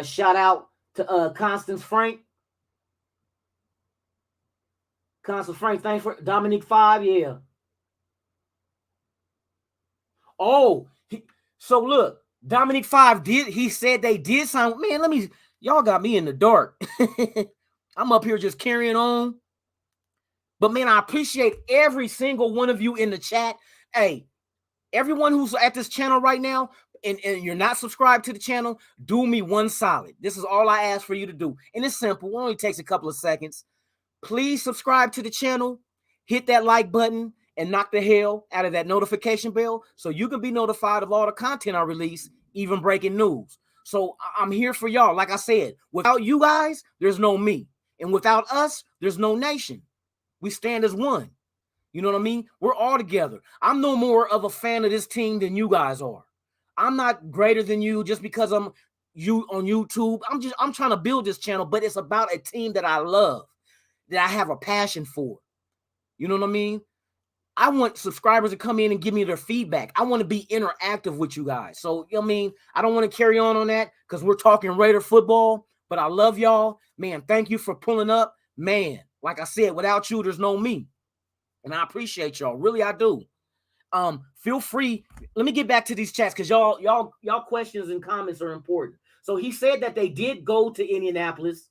[SPEAKER 3] Shout out to Constance Frank. Constance Frank, thanks for Dominique 5, yeah. Oh, so look, Dominique 5 he said they did sign. Man, y'all got me in the dark. I'm up here just carrying on. But man, I appreciate every single one of you in the chat. Hey, everyone who's at this channel right now, and you're not subscribed to the channel, do me one solid. This is all I ask for you to do. And it's simple. It only takes a couple of seconds. Please subscribe to the channel, hit that like button, and knock the hell out of that notification bell so you can be notified of all the content I release, even breaking news. So I'm here for y'all. Like I said, without you guys, there's no me. And without us, there's no nation. We stand as one. You know what I mean? We're all together. I'm no more of a fan of this team than you guys are. I'm not greater than you just because I'm you on YouTube. I'm trying to build this channel, but it's about a team that I love, that I have a passion for. You know what I mean? I want subscribers to come in and give me their feedback. I want to be interactive with you guys. So, you know what I mean? I don't want to carry on that because we're talking Raider football, but I love y'all. Man, thank you for pulling up. Man, like I said, without you, there's no me. And I appreciate y'all. Really, I do. Feel free. Let me get back to these chats because y'all questions and comments are important. So he said that they did go to Indianapolis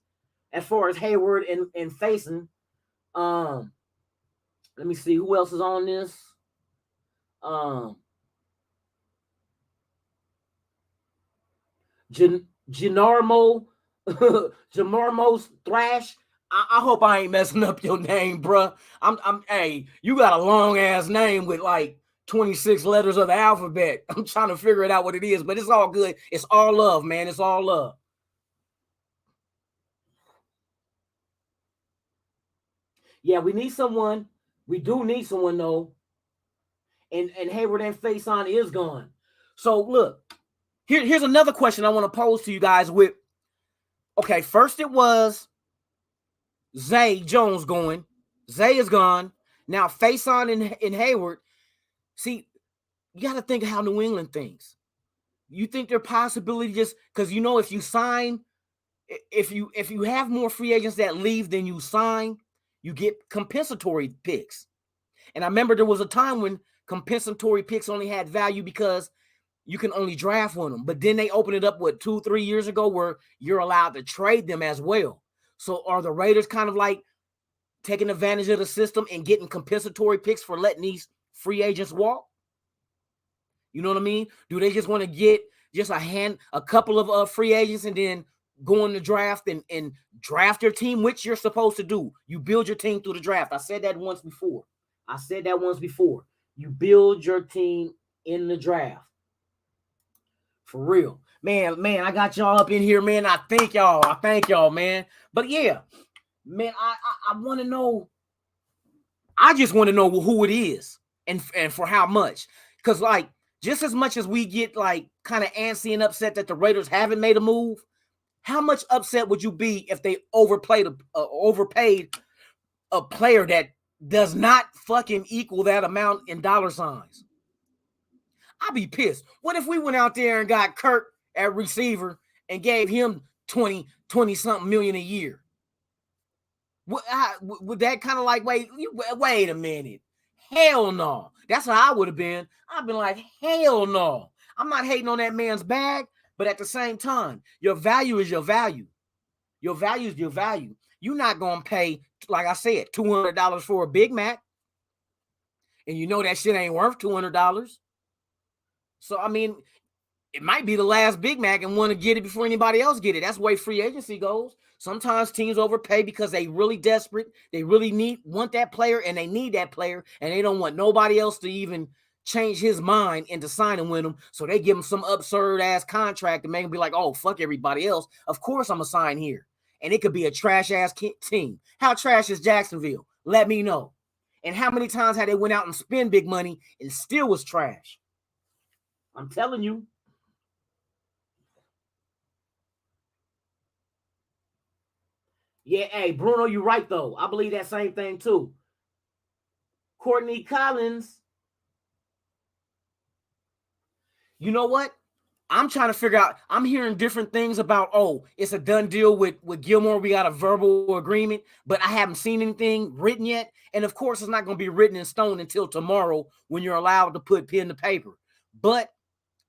[SPEAKER 3] as far as Hayward and Faison. Let me see who else is on this. Janarmo Thrash. I hope I ain't messing up your name, bruh. Hey, you got a long ass name with like 26 letters of the alphabet. I'm trying to figure it out what it is, but it's all good. It's all love, man. It's all love. Yeah, we need someone. We do need someone though. And Hayward and Faison is gone. So look, here's another question I want to pose to you guys with. Okay, first it was Zay Jones going. Zay is gone. Now Faison and Hayward. See, you got to think of how New England thinks. You think there possibility just because you know if you sign, if you have more free agents that leave than you sign, you get compensatory picks. And I remember there was a time when compensatory picks only had value because you can only draft one of them. But then they opened it up, 2-3 years ago, where you're allowed to trade them as well. So are the Raiders kind of like taking advantage of the system and getting compensatory picks for letting these free agents walk? You know what I mean? Do they just want to get just a couple of free agents and then go in the draft and draft your team, which you're supposed to do? You build your team through the draft. I said that once before. You build your team in the draft. For real. Man, I got y'all up in here, man. I thank y'all, man. But yeah, man, I want to know. I just want to know who it is and for how much. Because, like, just as much as we get, like, kind of antsy and upset that the Raiders haven't made a move, how much upset would you be if they overpaid a player that does not fucking equal that amount in dollar signs? I'd be pissed. What if we went out there and got Kirk at receiver and gave him 20-something million a year? Would that kind of like, wait a minute? Hell no. That's how I would have been. I've been like, hell no. I'm not hating on that man's bag, but at the same time, your value is your value. Your value is your value. You're not going to pay, like I said, $200 for a Big Mac. And you know that shit ain't worth $200. So, I mean, it might be the last Big Mac and want to get it before anybody else get it. That's the way free agency goes. Sometimes teams overpay because they really desperate. They really want that player, and they need that player, and they don't want nobody else to even change his mind into signing with him. So they give him some absurd ass contract and make him be like, oh, fuck everybody else. Of course I'm going to sign here. And it could be a trash ass team. How trash is Jacksonville? Let me know. And how many times had they went out and spent big money and still was trash? I'm telling you. Yeah, hey, Bruno, you're right, though. I believe that same thing, too. Courtney Collins. You know what? I'm trying to figure out. I'm hearing different things about, oh, it's a done deal with Gilmore. We got a verbal agreement, but I haven't seen anything written yet. And, of course, it's not going to be written in stone until tomorrow when you're allowed to put pen to paper. But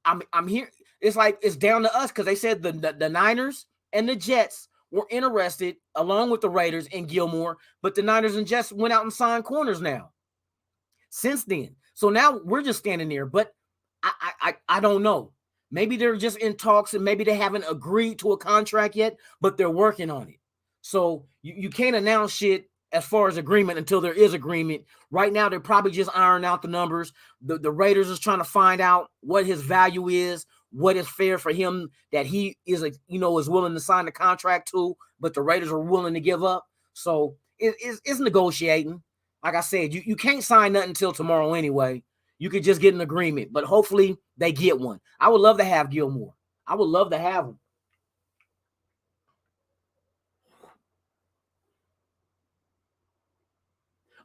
[SPEAKER 3] I'm here. It's like it's down to us because they said the Niners and the Jets were interested along with the Raiders and Gilmore, but the Niners and Jets went out and signed corners now since then. So now we're just standing there, but I don't know. Maybe they're just in talks and maybe they haven't agreed to a contract yet, but they're working on it. So you can't announce shit as far as agreement until there is agreement. Right now, they're probably just ironing out the numbers. The Raiders is trying to find out what his value is, what is fair for him that he is, is willing to sign the contract to, but the Raiders are willing to give up. So it's negotiating. Like I said, you can't sign nothing until tomorrow anyway. You could just get an agreement, but hopefully they get one. I would love to have Gilmore. I would love to have him.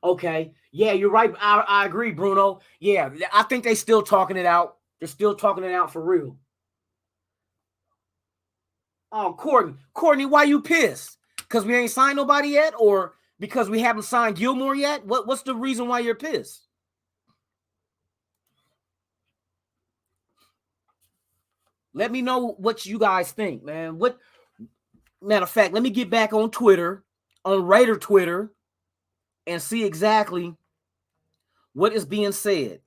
[SPEAKER 3] Okay. Yeah, you're right. I agree, Bruno. Yeah, I think they still talking it out. They're still talking it out for real. Oh, Courtney, why you pissed? Because we ain't signed nobody yet, or because we haven't signed Gilmore yet? What's the reason why you're pissed? Let me know what you guys think, man. Matter of fact, let me get back on Twitter, on Raider Twitter, and see exactly what is being said.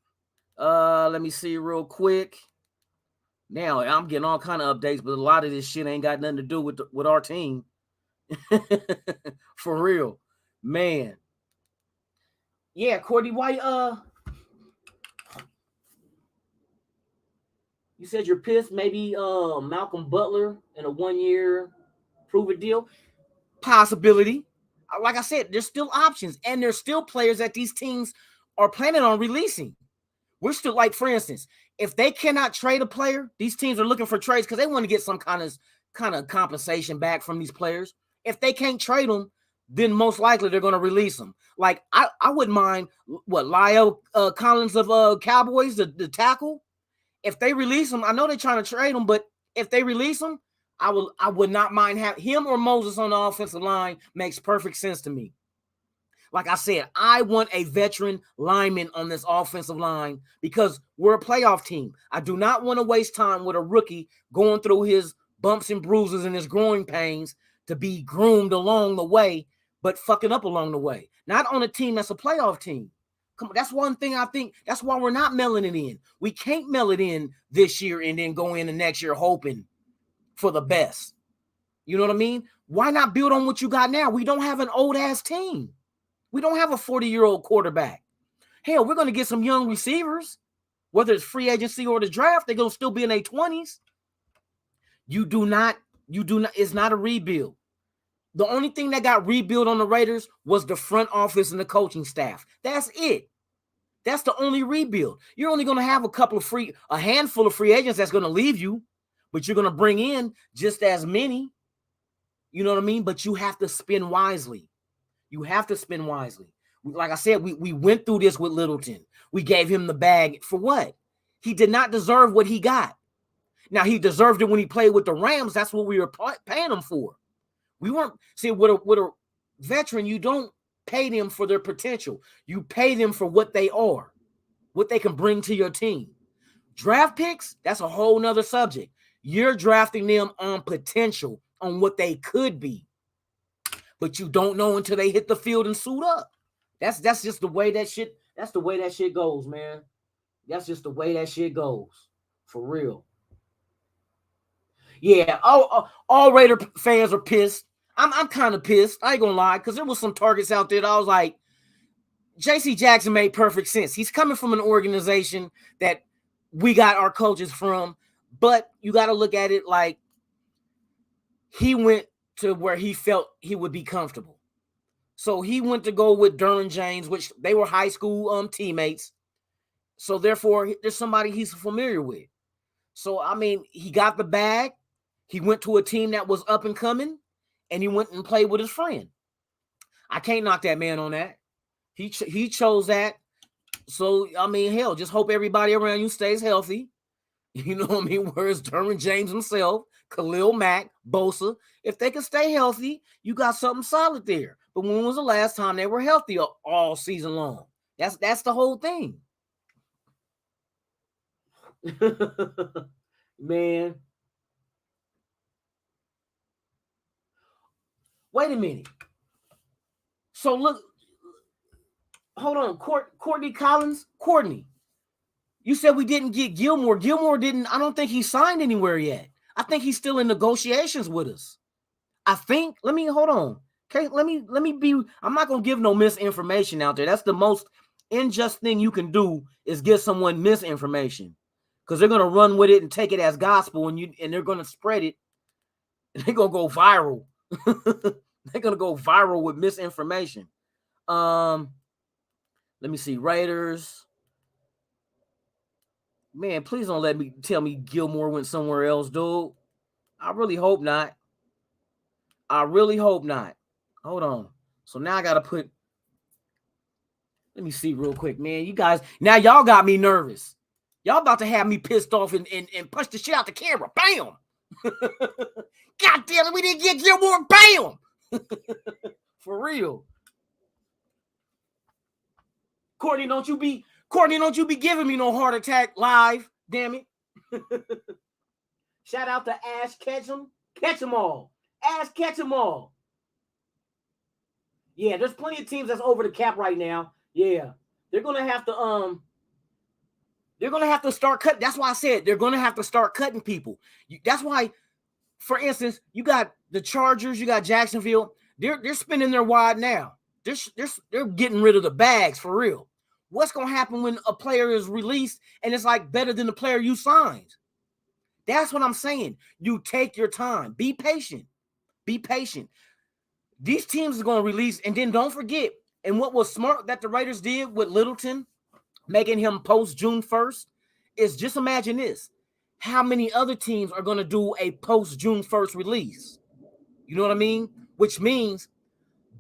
[SPEAKER 3] Let me see real quick. Now, I'm getting all kind of updates, but a lot of this shit ain't got nothing to do with our team. For real. Man. Yeah, Courtney, why you said you're pissed? Maybe Malcolm Butler in a 1-year prove-it deal? Possibility. Like I said, there's still options, and there's still players that these teams are planning on releasing. We're still, like, for instance, if they cannot trade a player, these teams are looking for trades because they want to get some kind of compensation back from these players. If they can't trade them, then most likely they're going to release them. Like, I wouldn't mind Lyle Collins of Cowboys, the tackle. If they release him, I know they're trying to trade him, but if they release him, I would not mind having him or Moses on the offensive line. Makes perfect sense to me. Like I said, I want a veteran lineman on this offensive line because we're a playoff team. I do not want to waste time with a rookie going through his bumps and bruises and his growing pains to be groomed along the way, but fucking up along the way. Not on a team that's a playoff team. Come on, that's one thing I think. That's why we're not mailing it in. We can't mail it in this year and then go in the next year hoping for the best. You know what I mean? Why not build on what you got now? We don't have an old-ass team. We don't have a 40-year-old quarterback. Hell, we're going to get some young receivers. Whether it's free agency or the draft, they're going to still be in their 20s. You do not, it's not a rebuild. The only thing that got rebuilt on the Raiders was the front office and the coaching staff. That's it. That's the only rebuild. You're only going to have a handful of free agents that's going to leave you, but you're going to bring in just as many. You know what I mean? But you have to spend wisely. You have to spend wisely. Like I said, we went through this with Littleton. We gave him the bag for what? He did not deserve what he got. Now, he deserved it when he played with the Rams. That's what we were paying him for. We weren't, see, with a veteran, you don't pay them for their potential. You pay them for what they are, what they can bring to your team. Draft picks, that's a whole nother subject. You're drafting them on potential, on what they could be. But you don't know until they hit the field and suit up. That's just the way that shit, that's the way that shit goes, man. That's just the way that shit goes. For real. Yeah, all Raider fans are pissed. I'm kind of pissed. I ain't gonna lie, because there was some targets out there that I was like, J.C. Jackson made perfect sense. He's coming from an organization that we got our coaches from, but you got to look at it like he went to where he felt he would be comfortable. So he went to go with Derwin James, which they were high school teammates. So therefore, there's somebody he's familiar with. So, I mean, he got the bag. He went to a team that was up and coming, and he went and played with his friend. I can't knock that man on that. He chose that. So, I mean, hell, just hope everybody around you stays healthy. You know what I mean? Whereas Derwin James himself, Khalil Mack, Bosa, if they can stay healthy, you got something solid there. But when was the last time they were healthy all season long? That's the whole thing. Man. Wait a minute. So look, hold on. Courtney Collins, Courtney. You said we didn't get Gilmore. Gilmore didn't, I don't think he signed anywhere yet. I think he's still in negotiations with us. I think, hold on. Okay, let me be, I'm not going to give no misinformation out there. That's the most unjust thing you can do is give someone misinformation. Because they're going to run with it and take it as gospel and they're going to spread it. And they're going to go viral. They're going to go viral with misinformation. Let me see. Raiders. Man, please don't tell me Gilmore went somewhere else, dude. I really hope not. Hold on. So now I got to put. Let me see real quick, man. You guys, now y'all got me nervous. Y'all about to have me pissed off and punch the shit out the camera. Bam! God damn it, we didn't get Gilmore. Bam! For real. Courtney, don't you be giving me no heart attack live. Damn it. Shout out to Ash Ketchum. Catch them all. Ash catch them all. Yeah, there's plenty of teams that's over the cap right now. Yeah. They're gonna have to start cutting. That's why I said they're going to have to start cutting people. That's why, for instance, you got the Chargers, you got Jacksonville. They're spinning their wad now. They're getting rid of the bags for real. What's going to happen when a player is released and it's like better than the player you signed? That's what I'm saying. You take your time. Be patient. Be patient. These teams are going to release, and then don't forget, and what was smart that the Raiders did with Littleton, making him post June 1st, is just imagine this. How many other teams are going to do a post June 1st release? You know what I mean? Which means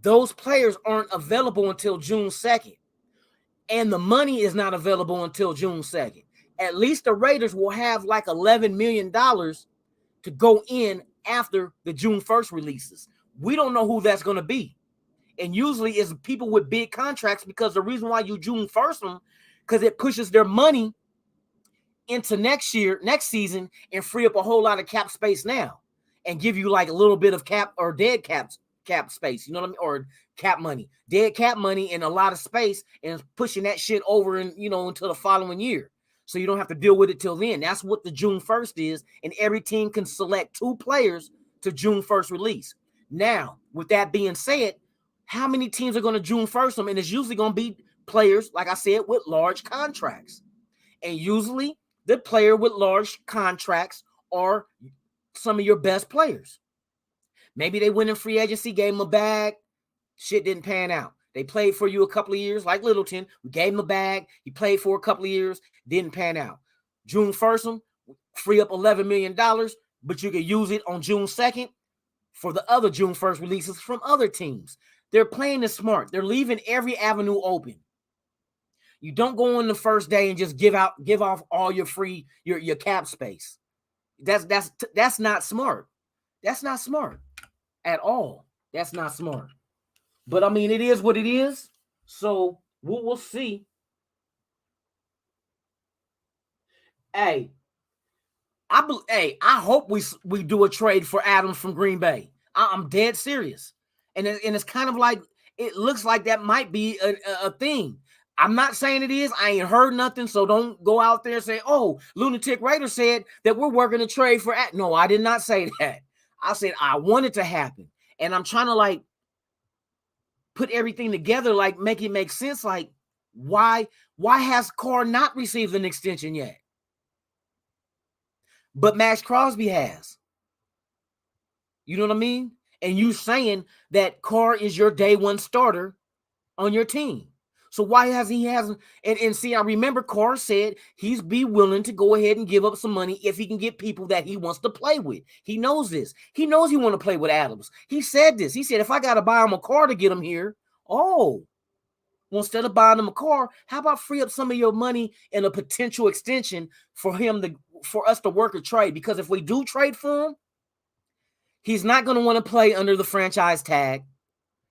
[SPEAKER 3] those players aren't available until June 2nd. And the money is not available until June 2nd. At least the Raiders will have like $11 million to go in after the June 1st releases. We don't know who that's going to be. And usually it's people with big contracts, because the reason why you June 1st them, because it pushes their money into next season, and free up a whole lot of cap space now, and give you like a little bit of cap or dead cap space, you know what I mean? Or cap money, dead cap money, and a lot of space, and pushing that shit over and until the following year. So you don't have to deal with it till then. That's what the June 1st is. And every team can select 2 players to June 1st release. Now, with that being said, how many teams are going to June 1st them? And it's usually going to be players, like I said, with large contracts. And usually the player with large contracts are some of your best players. Maybe they went in free agency, gave them a bag, shit didn't pan out. They played for you a couple of years, like Littleton. We gave him a bag. He played for a couple of years, didn't pan out. June 1st them, free up $11 million, but you can use it on June 2nd for the other June 1st releases from other teams. They're playing it smart. They're leaving every avenue open. You don't go on the first day and just give off all your free your cap space. That's not smart. That's not smart at all. That's not smart. But I mean, it is what it is. So we'll see. Hey, I hope we do a trade for Adams from Green Bay. I'm dead serious, and it's kind of like, it looks like that might be a thing. I'm not saying it is. I ain't heard nothing, so don't go out there and say, "Oh, Lunatic Raider said that we're working to trade for." No, I did not say that. I said I want it to happen, and I'm trying to like put everything together, like make it make sense. Like, why has Carr not received an extension yet? But Max Crosby has. You know what I mean? And you saying that Carr is your day one starter on your team. So why hasn't? And see, I remember Carr said he's be willing to go ahead and give up some money if he can get people that he wants to play with. He knows this. He knows he want to play with Adams. He said this. He said, if I got to buy him a car to get him here, well, instead of buying him a car, how about free up some of your money in a potential extension for us to work a trade? Because if we do trade for him, he's not going to want to play under the franchise tag.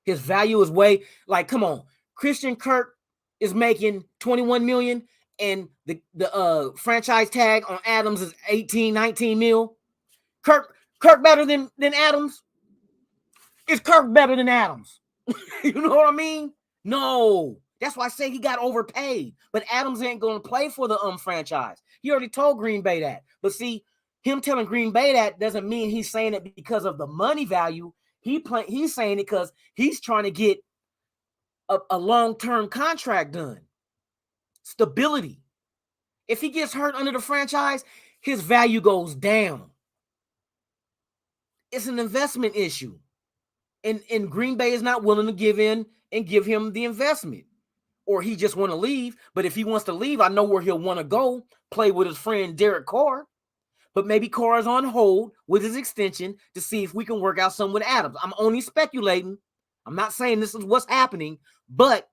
[SPEAKER 3] His value is way, like, come on. Christian Kirk is making $21 million, and the franchise tag on Adams is 18, 19 mil. Kirk better than Adams? Is Kirk better than Adams? You know what I mean? No. That's why I say he got overpaid. But Adams ain't going to play for the franchise. He already told Green Bay that. But see, him telling Green Bay that doesn't mean he's saying it because of the money value. He's saying it because he's trying to get a long-term contract done. Stability. If he gets hurt under the franchise, his value goes down. It's an investment issue. And Green Bay is not willing to give in and give him the investment. Or he just want to leave. But if he wants to leave, I know where he'll want to go, play with his friend Derek Carr. But maybe Carr is on hold with his extension to see if we can work out something with Adams. I'm only speculating. I'm not saying this is what's happening, but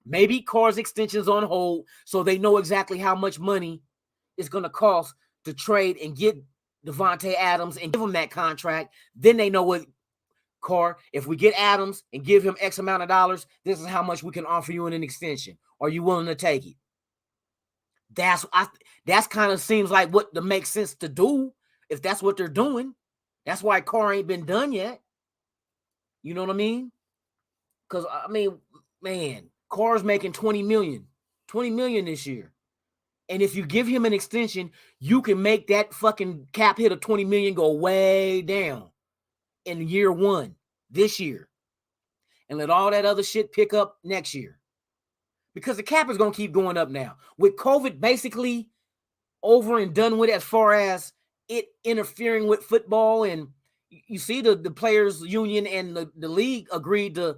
[SPEAKER 3] maybe Carr's extension's on hold so they know exactly how much money it's going to cost to trade and get Devontae Adams and give him that contract. Then they know what, Carr, if we get Adams and give him X amount of dollars, this is how much we can offer you in an extension. Are you willing to take it? That's kind of seems like what makes sense to do if that's what they're doing. That's why Carr ain't been done yet. You know what I mean? Because, I mean, man, Carr's making $20 million this year. And if you give him an extension, you can make that fucking cap hit of $20 million go way down in year one, this year. And let all that other shit pick up next year. Because the cap is going to keep going up now. With COVID basically over and done with as far as it interfering with football. And you see the players union and the league agreed to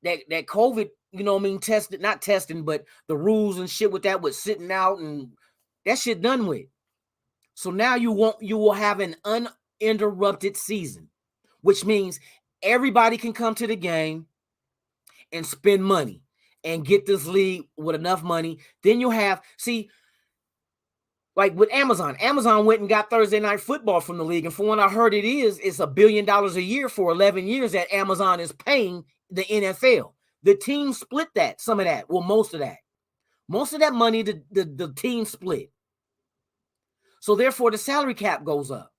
[SPEAKER 3] that COVID, you know what I mean, not testing, but the rules and shit with that, with sitting out and that shit done with. So now you will have an uninterrupted season, which means everybody can come to the game and spend money and get this league with enough money. Then you'll have, like with Amazon went and got Thursday Night Football from the league. And from what I heard, it's $1 billion a year for 11 years that Amazon is paying the NFL. The team split that, some of that, well, most of that. Most of that money, the team split. So therefore, the salary cap goes up.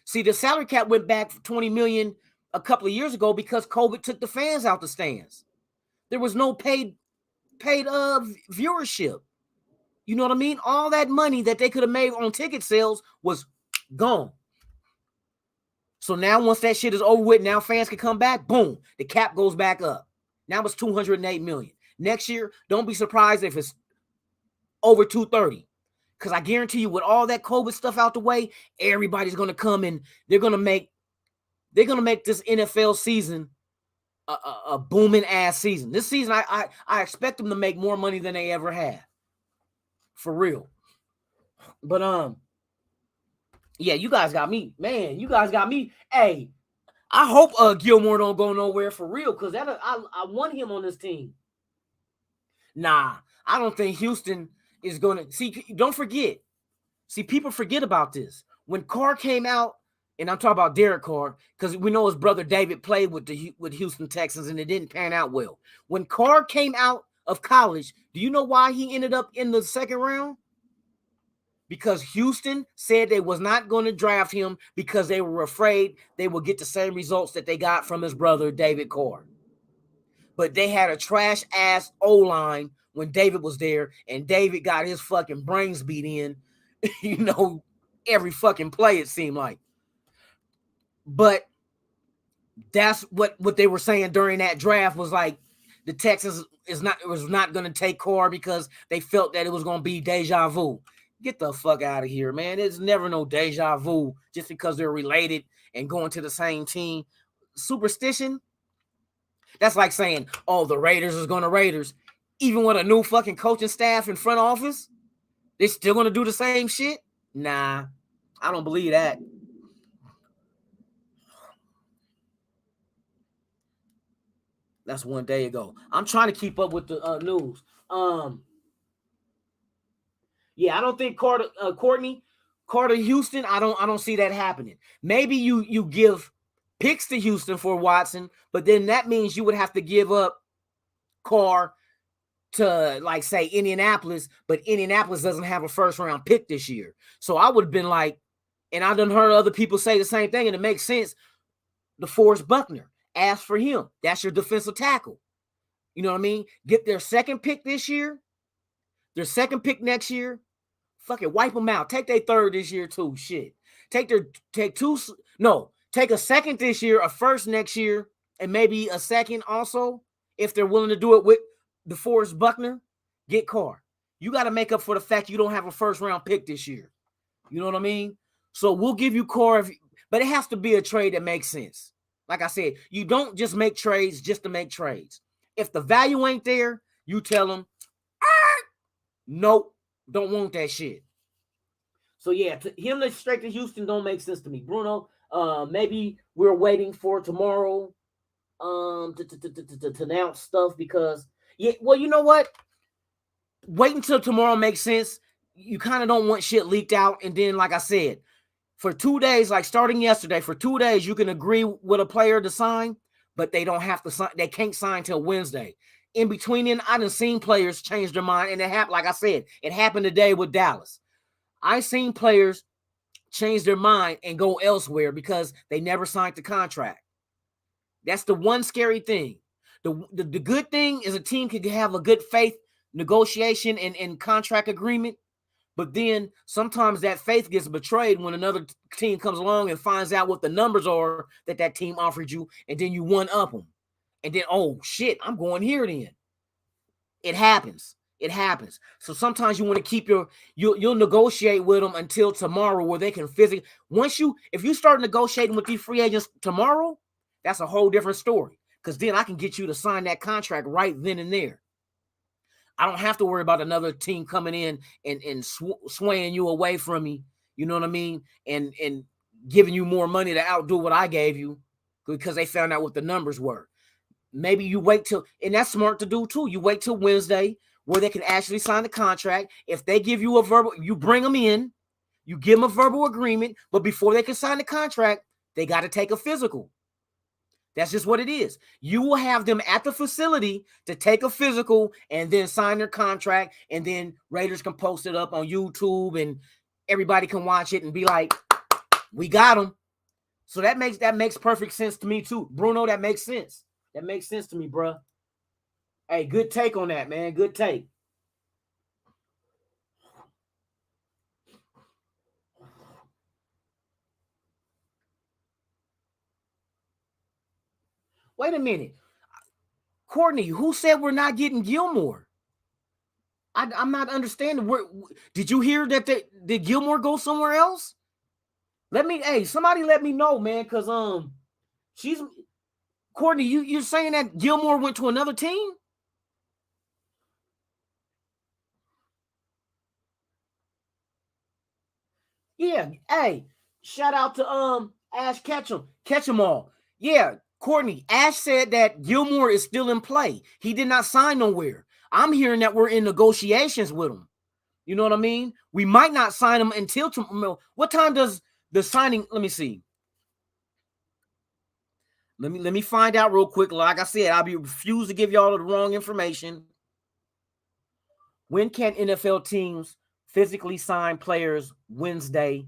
[SPEAKER 3] See, the salary cap went back for $20 million a couple of years ago because COVID took the fans out the stands. There was no paid viewership. You know what I mean? All that money that they could have made on ticket sales was gone. So now once that shit is over with, now fans can come back. Boom, the cap goes back up. Now it's $208 million. Next year, don't be surprised if it's over 230. Because I guarantee you, with all that COVID stuff out the way, everybody's gonna come and they're gonna make this NFL season a booming ass season. This season, I expect them to make more money than they ever had. For real. But yeah, you guys got me. Man, you guys got me. Hey, I hope Gilmore don't go nowhere for real, because I want him on this team. Nah, I don't think Houston is gonna see. Don't forget. See, people forget about this. When Carr came out, and I'm talking about Derek Carr, because we know his brother David played with Houston Texans, and it didn't pan out well. When Carr came out of college, do you know why he ended up in the second round? Because Houston said they was not going to draft him because they were afraid they would get the same results that they got from his brother David Carr. But they had a trash ass O-line when David was there, and David got his fucking brains beat in, every fucking play it seemed like. But that's what they were saying during that draft was like the Texans was not going to take Carr because they felt that it was going to be deja vu. Get the fuck out of here, man. There's never no deja vu just because they're related and going to the same team. Superstition? That's like saying, oh, the Raiders is going to Raiders. Even with a new fucking coaching staff in front office, they still going to do the same shit? Nah, I don't believe that. That's one day ago. I'm trying to keep up with the news. Yeah, I don't think Carter Houston. I don't see that happening. Maybe you give picks to Houston for Watson, but then that means you would have to give up Carr to, like, say, Indianapolis, but Indianapolis doesn't have a first round pick this year. So I would have been like, and I done heard other people say the same thing, and it makes sense. DeForest Buckner, ask for him. That's your defensive tackle. You know what I mean? Get their second pick this year, their second pick next year. Fucking wipe them out. Take their third this year too. Shit. Take a second this year, a first next year, and maybe a second also. If they're willing to do it with DeForest Buckner, get Carr. You got to make up for the fact you don't have a first round pick this year. You know what I mean? So we'll give you Carr, but it has to be a trade that makes sense. Like I said, you don't just make trades just to make trades. If the value ain't there, you tell them, nope. Don't want that shit. So yeah, him to straight to Houston don't make sense to me. Bruno, maybe we're waiting for tomorrow to announce stuff because well, you know what? Wait until tomorrow makes sense. You kind of don't want shit leaked out, and then like I said, for 2 days, like starting yesterday, for 2 days you can agree with a player to sign, but they don't have to sign. They can't sign till Wednesday. In between then, I done seen players change their mind, and it happened. Like I said, it happened today with Dallas. I seen players change their mind and go elsewhere because they never signed the contract. That's the one scary thing. The good thing is a team can have a good faith negotiation and contract agreement, but then sometimes that faith gets betrayed when another team comes along and finds out what the numbers are that team offered you, and then you one up them. And then, oh, shit, I'm going here then. It happens. It happens. So sometimes you want to keep you'll negotiate with them until tomorrow where they can physically. If you start negotiating with these free agents tomorrow, that's a whole different story. Because then I can get you to sign that contract right then and there. I don't have to worry about another team coming in and swaying you away from me. You know what I mean? And giving you more money to outdo what I gave you because they found out what the numbers were. Maybe you wait till, and that's smart to do too. You wait till Wednesday where they can actually sign the contract. If they give you a verbal, you bring them in, you give them a verbal agreement, but before they can sign the contract, they got to take a physical. That's just what it is. You will have them at the facility to take a physical and then sign their contract, and then Raiders can post it up on YouTube and everybody can watch it and be like, we got them. So that makes perfect sense to me too. Bruno, that makes sense. That makes sense to me, bro. Hey, good take on that, man. Good take. Wait a minute. Courtney, who said we're not getting Gilmore? I'm not understanding. Did you hear that did Gilmore go somewhere else? Somebody let me know, man, because Courtney, you're saying that Gilmore went to another team? Yeah. Hey, shout out to Ash Ketchum all. Yeah, Courtney, Ash said that Gilmore is still in play. He did not sign nowhere. I'm hearing that we're in negotiations with him. You know what I mean? We might not sign him until tomorrow. What time does the signing? Let me see. Let me find out real quick. Like I said, I'll be refused to give y'all the wrong information. When can NFL teams physically sign players Wednesday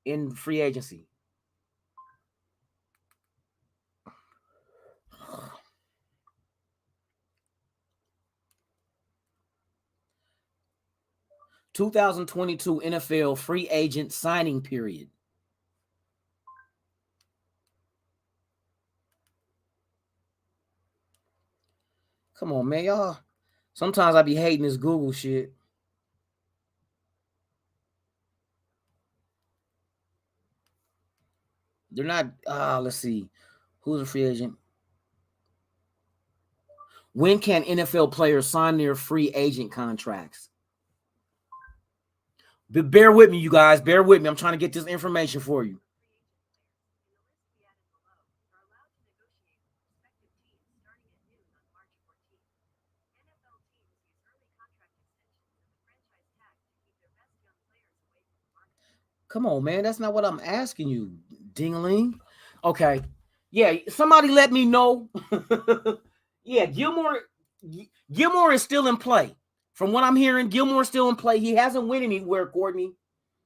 [SPEAKER 3] in free agency? (2022) NFL free agent signing period. Come on, man, y'all. Sometimes I be hating this Google shit. They're not. Let's see. Who's a free agent? When can NFL players sign their free agent contracts? But bear with me, you guys. Bear with me. I'm trying to get this information for you. Come on, man. That's not what I'm asking you, dingling. Okay. Yeah, somebody let me know. Yeah, Gilmore is still in play. From what I'm hearing, Gilmore's still in play. He hasn't went anywhere, Courtney.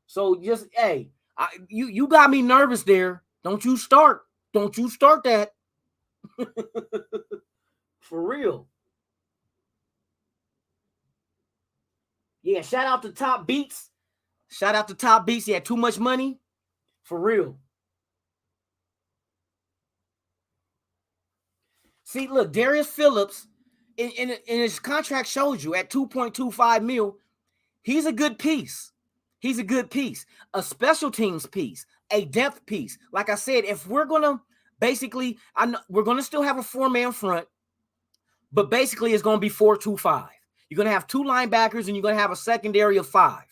[SPEAKER 3] So just, hey, you got me nervous there. Don't you start that. For real. Yeah, shout out to Top Beats. Shout out to Top Beats. He had too much money. For real. See, look, Darius Phillips, in his contract shows you at 2.25 mil, he's a good piece. He's a good piece. A special teams piece. A depth piece. Like I said, if we're going to basically, we're going to still have a four-man front, but basically it's going to be 4-2-5. You're going to have two linebackers and you're going to have a secondary of 5.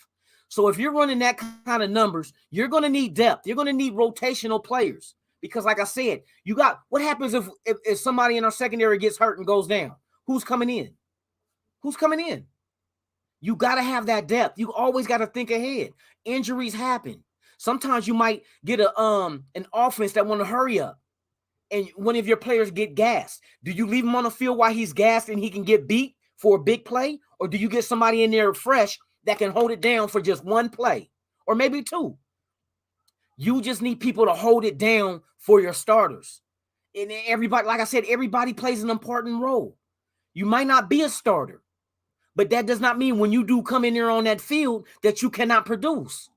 [SPEAKER 3] So if you're running that kind of numbers, you're going to need depth. You're going to need rotational players. Because like I said, what happens if somebody in our secondary gets hurt and goes down? Who's coming in? Who's coming in? You got to have that depth. You always got to think ahead. Injuries happen. Sometimes you might get an offense that want to hurry up, and one of your players get gassed. Do you leave him on the field while he's gassed and he can get beat for a big play? Or do you get somebody in there fresh that can hold it down for just one play or maybe two? You just need people to hold it down for your starters. And everybody, like I said, everybody plays an important role. You might not be a starter, but that does not mean when you do come in there on that field that you cannot produce.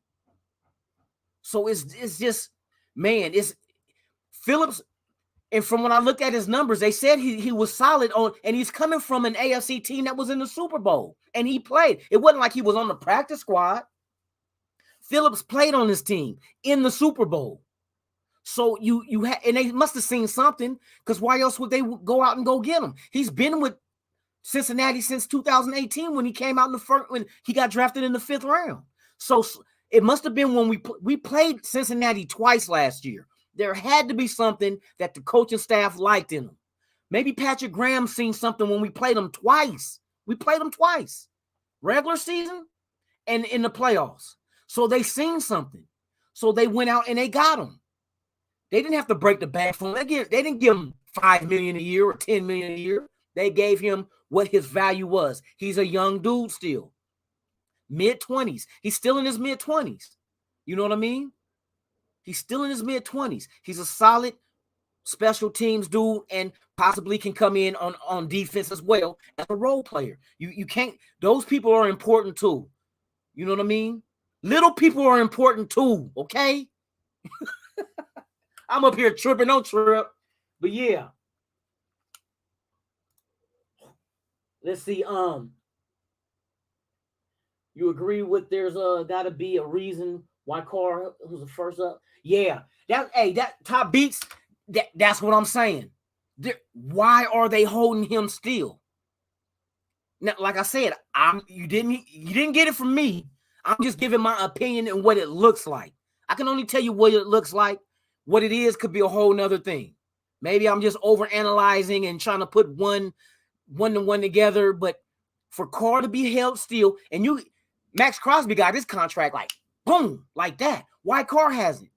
[SPEAKER 3] So it's just, man, it's Phillips. And from when I looked at his numbers, they said he was solid on, and he's coming from an AFC team that was in the Super Bowl, and he played. It wasn't like he was on the practice squad. Phillips played on this team in the Super Bowl. So and they must have seen something, because why else would they go out and go get him? He's been with Cincinnati since 2018 when he came out in the first, when he got drafted in the 5th round. So it must have been when we played Cincinnati twice last year. There had to be something that the coaching staff liked in him. Maybe Patrick Graham seen something when we played him twice. We played him twice, regular season and in the playoffs. So they seen something. So they went out and they got him. They didn't have to break the bank for him. They didn't give him $5 million a year or $10 million a year. They gave him what his value was. He's a young dude still, mid-20s. He's still in his mid-20s. You know what I mean? He's still in his mid-20s. He's a solid special teams dude and possibly can come in on defense as well as a role player. You can't. Those people are important too. You know what I mean? Little people are important too. Okay. I'm up here tripping, don't trip. But yeah. Let's see. You agree with there's gotta be a reason why Carr was the first up? Yeah. That top beats. That's what I'm saying. Why are they holding him still? Now, like I said, you didn't get it from me. I'm just giving my opinion and what it looks like. I can only tell you what it looks like. What it is could be a whole nother thing. Maybe I'm just overanalyzing and trying to put one to one together. But for Carr to be held still, and Max Crosby got his contract like boom, like that. Why Carr hasn't?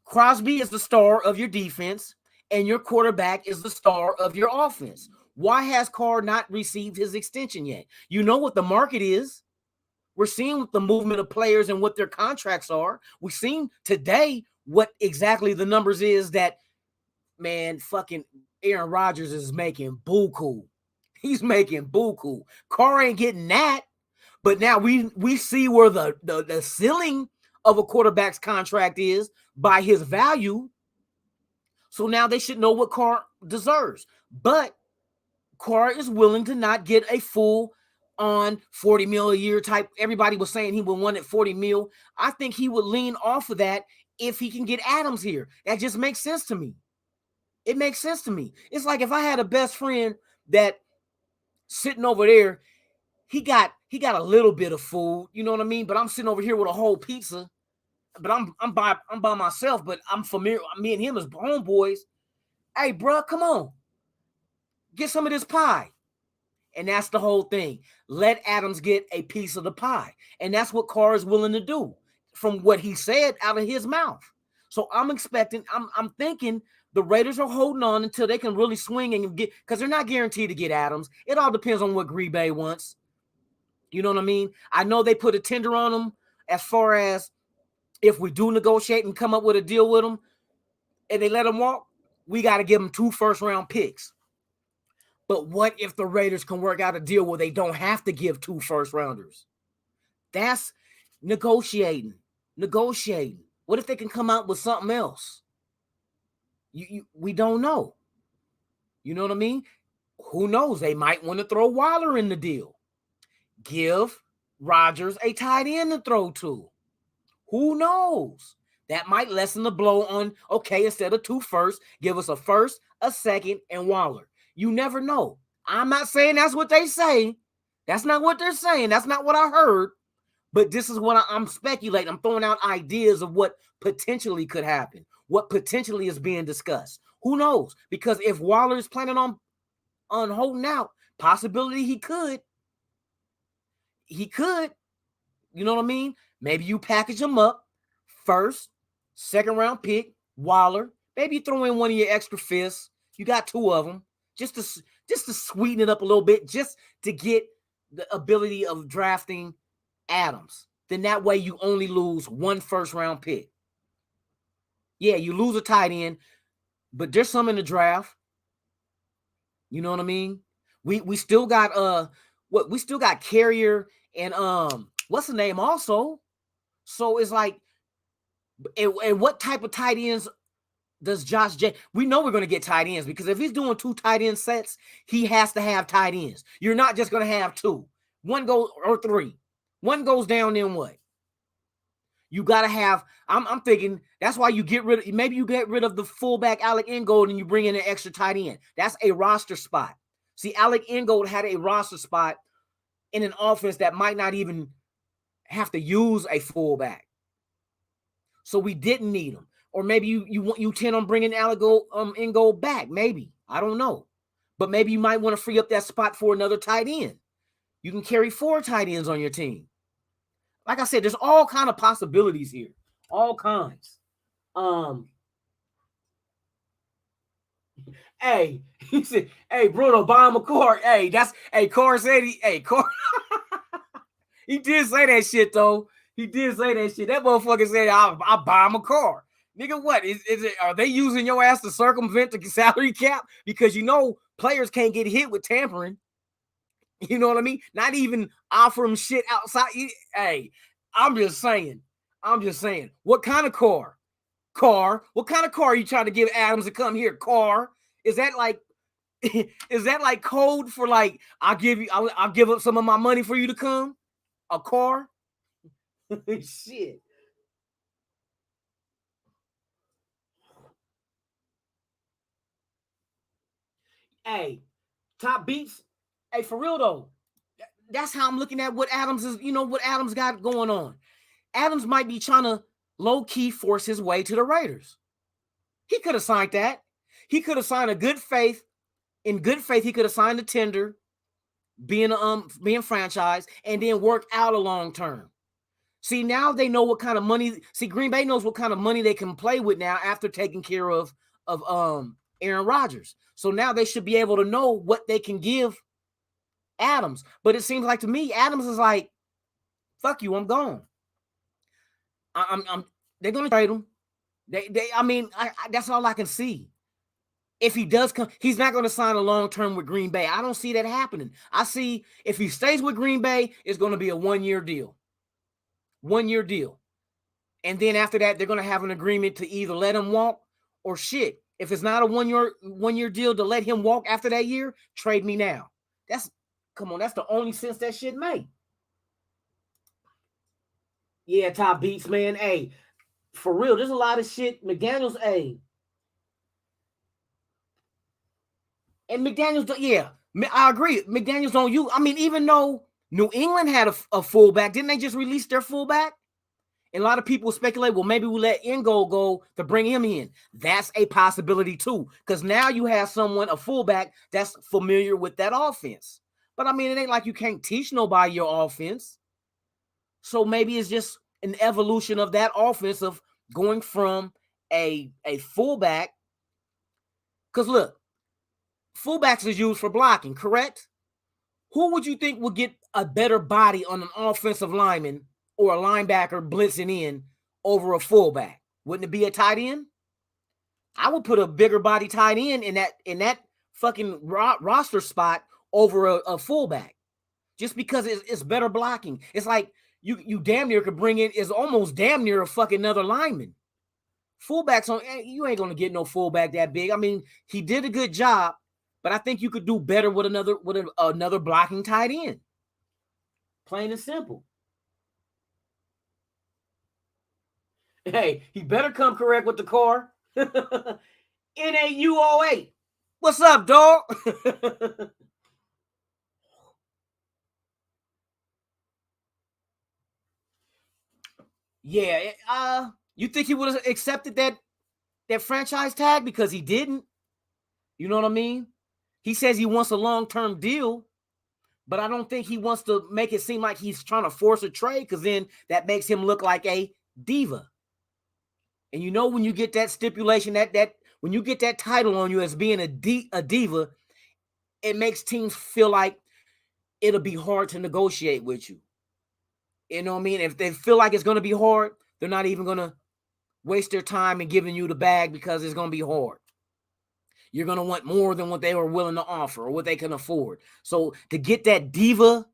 [SPEAKER 3] Crosby is the star of your defense, and your quarterback is the star of your offense. Why has Carr not received his extension yet? You know what the market is. We're seeing the movement of players and what their contracts are. We've seen today what exactly the numbers is that, man, fucking Aaron Rodgers is making buku. He's making buku. Carr ain't getting that. But now we see where the ceiling of a quarterback's contract is by his value. So now they should know what Carr deserves. But Carr is willing to not get a full on 40 mil a year type. Everybody was saying he would want it 40 mil. I think he would lean off of that if he can get Adams here. That just makes sense to me. It makes sense to me. It's like if I had a best friend that sitting over there, he got a little bit of food, you know what I mean? But I'm sitting over here with a whole pizza. But I'm by myself, but I'm familiar. Me and him as homeboys. Hey, bro, come on. Get some of this pie. And that's the whole thing. Let Adams get a piece of the pie. And that's what Carr is willing to do from what he said out of his mouth. So I'm thinking the Raiders are holding on until they can really swing and get, because they're not guaranteed to get Adams. It all depends on what Green Bay wants. You know what I mean? I know they put a tender on them as far as if we do negotiate and come up with a deal with them and they let them walk, we got to give them 2 first-round picks. But what if the Raiders can work out a deal where they don't have to give 2 first-rounders? That's negotiating. What if they can come out with something else? We don't know. You know what I mean? Who knows? They might want to throw Waller in the deal. Give Rodgers a tight end to throw to. Who knows? That might lessen the blow on, okay, instead of 2 firsts, give us a first, a second, and Waller. You never know. I'm not saying that's what they say. That's not what they're saying. That's not what I heard. But this is what I'm speculating. I'm throwing out ideas of what potentially could happen, what potentially is being discussed. Who knows? Because if Waller is planning on holding out, possibility he could. You know what I mean? Maybe you package him up, first, second round pick, Waller. Maybe you throw in one of your extra fists. You got 2 of them, just to sweeten it up a little bit, just to get the ability of drafting Adams. Then that way you only lose 1 first-round pick. Yeah, you lose a tight end, but there's some in the draft. You know what I mean? We still got we still got Carrier and what's the name also? So it's like, and what type of tight ends does Josh J? We know we're going to get tight ends because if he's doing 2 tight end sets, he has to have tight ends. You're not just going to have 2. 1 goes or 3. 1 goes down, then what? You got to have, I'm thinking that's why you get rid of the fullback Alec Ingold and you bring in an extra tight end. That's a roster spot. See, Alec Ingold had a roster spot in an offense that might not even have to use a fullback. So we didn't need him. Or maybe you intend on bringing Alec Ingold back. Maybe. I don't know. But maybe you might want to free up that spot for another tight end. You can carry 4 tight ends on your team. Like I said, there's all kind of possibilities here. All kinds. Hey, he said, hey, Bruno, buy him a car. Hey, Car said Car. He did say that shit, though. He did say that shit. That motherfucker said, I'll buy him a car. Nigga, what? Is it? Are they using your ass to circumvent the salary cap? Because players can't get hit with tampering. You know what I mean? Not even offer them shit outside. Hey, I'm just saying. What kind of car? What kind of car are you trying to give Adams to come here? Car? Is that like code for like I'll give up some of my money for you to come? A car? Shit. Hey, top beats. Hey, for real though. That's how I'm looking at what Adams is, what Adams got going on. Adams might be trying to low-key force his way to the Raiders. He could have signed that. He could have signed a good faith. In good faith, he could have signed a tender, being franchised, and then work out a long term. See, now they know what kind of money. See, Green Bay knows what kind of money they can play with now after taking care of Aaron Rodgers. So now they should be able to know what they can give Adams. But it seems like to me, Adams is like, fuck you, I'm gone. They're gonna trade him. That's all I can see. If he does come, he's not going to sign a long term with Green Bay. I don't see that happening. I see if he stays with Green Bay, it's going to be a 1-year deal. 1-year deal. And then after that, they're going to have an agreement to either let him walk or shit. If it's not a 1-year deal to let him walk after that year, trade me now. That's the only sense that shit make. Yeah, top beats, man. Hey, for real, there's a lot of shit. McDaniels, hey. And McDaniels, yeah, I agree. McDaniels don't use. I mean, even though New England had a fullback, didn't they just release their fullback? And a lot of people speculate, well, maybe we'll let Ingo go to bring him in. That's a possibility too, because now you have a fullback that's familiar with that offense. But I mean, it ain't like you can't teach nobody your offense. So maybe it's just an evolution of that offense of going from a fullback. Because look, fullbacks is used for blocking, correct? Who would you think would get a better body on an offensive lineman or a linebacker blitzing in over a fullback? Wouldn't it be a tight end? I would put a bigger body tight end in that fucking roster spot over a fullback, just because it's better blocking. It's like you damn near could bring in, is almost damn near a fucking another lineman. Fullbacks you ain't gonna get no fullback that big. I mean, he did a good job. But I think you could do better with another blocking tight end. Plain and simple. Hey, he better come correct with the car. NAUO8. What's up, dog? Yeah, you think he would have accepted that franchise tag? Because he didn't. You know what I mean? He says he wants a long-term deal, but I don't think he wants to make it seem like he's trying to force a trade, because then that makes him look like a diva. And you know, when you get that stipulation, that when you get that title on you as being a diva, it makes teams feel like it'll be hard to negotiate with you. You know what I mean? If they feel like it's going to be hard, they're not even going to waste their time in giving you the bag, because it's going to be hard. You're going to want more than what they were willing to offer or what they can afford. So to get that diva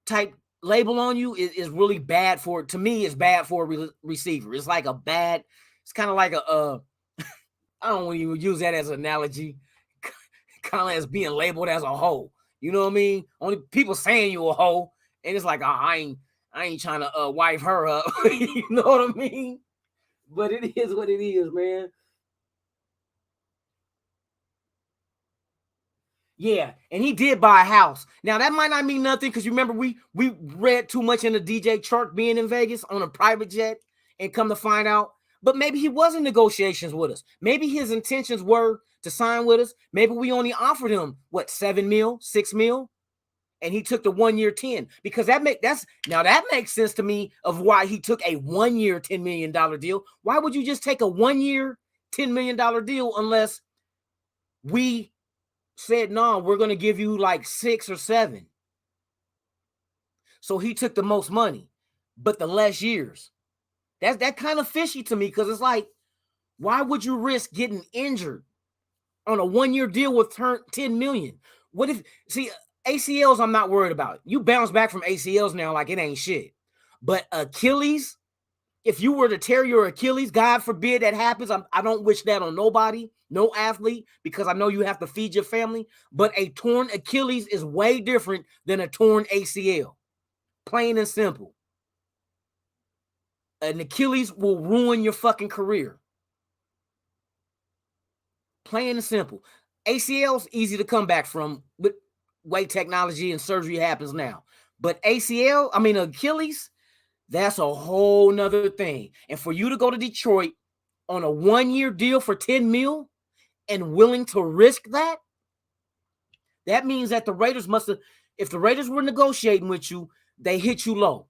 [SPEAKER 3] type label on you is really bad to me, it's bad for a receiver. It's like it's kind of like I don't want to even use that as an analogy, kind of as being labeled as a hoe. You know what I mean? Only people saying you a hoe, and it's like, I ain't trying to wife her up. You know what I mean? But it is what it is, man. Yeah, and he did buy a house. Now, that might not mean nothing, because you remember we read too much into DJ Chark being in Vegas on a private jet, and come to find out, but maybe he was in negotiations with us. Maybe his intentions were to sign with us. Maybe we only offered him, what, $7 million, $6 million? and he took the 1 year 10, because that makes sense to me of why he took a 1 year $10 million deal. Why would you just take a 1 year $10 million deal unless we said, no, we're going to give you like 6 or 7? So he took the most money, but the less years. That kind of fishy to me, because it's like, why would you risk getting injured on a 1 year deal with $10 million? What if, see, ACLs I'm not worried about. You bounce back from ACLs now like it ain't shit. But Achilles, if you were to tear your Achilles, God forbid that happens. I don't wish that on nobody, no athlete, because I know you have to feed your family. But a torn Achilles is way different than a torn ACL. Plain and simple. An Achilles will ruin your fucking career. Plain and simple. ACL's easy to come back from with way technology and surgery happens now. But Achilles, that's a whole nother thing. And for you to go to Detroit on a 1 year deal for 10 mil and willing to risk that, that means that the Raiders if the Raiders were negotiating with you, they hit you low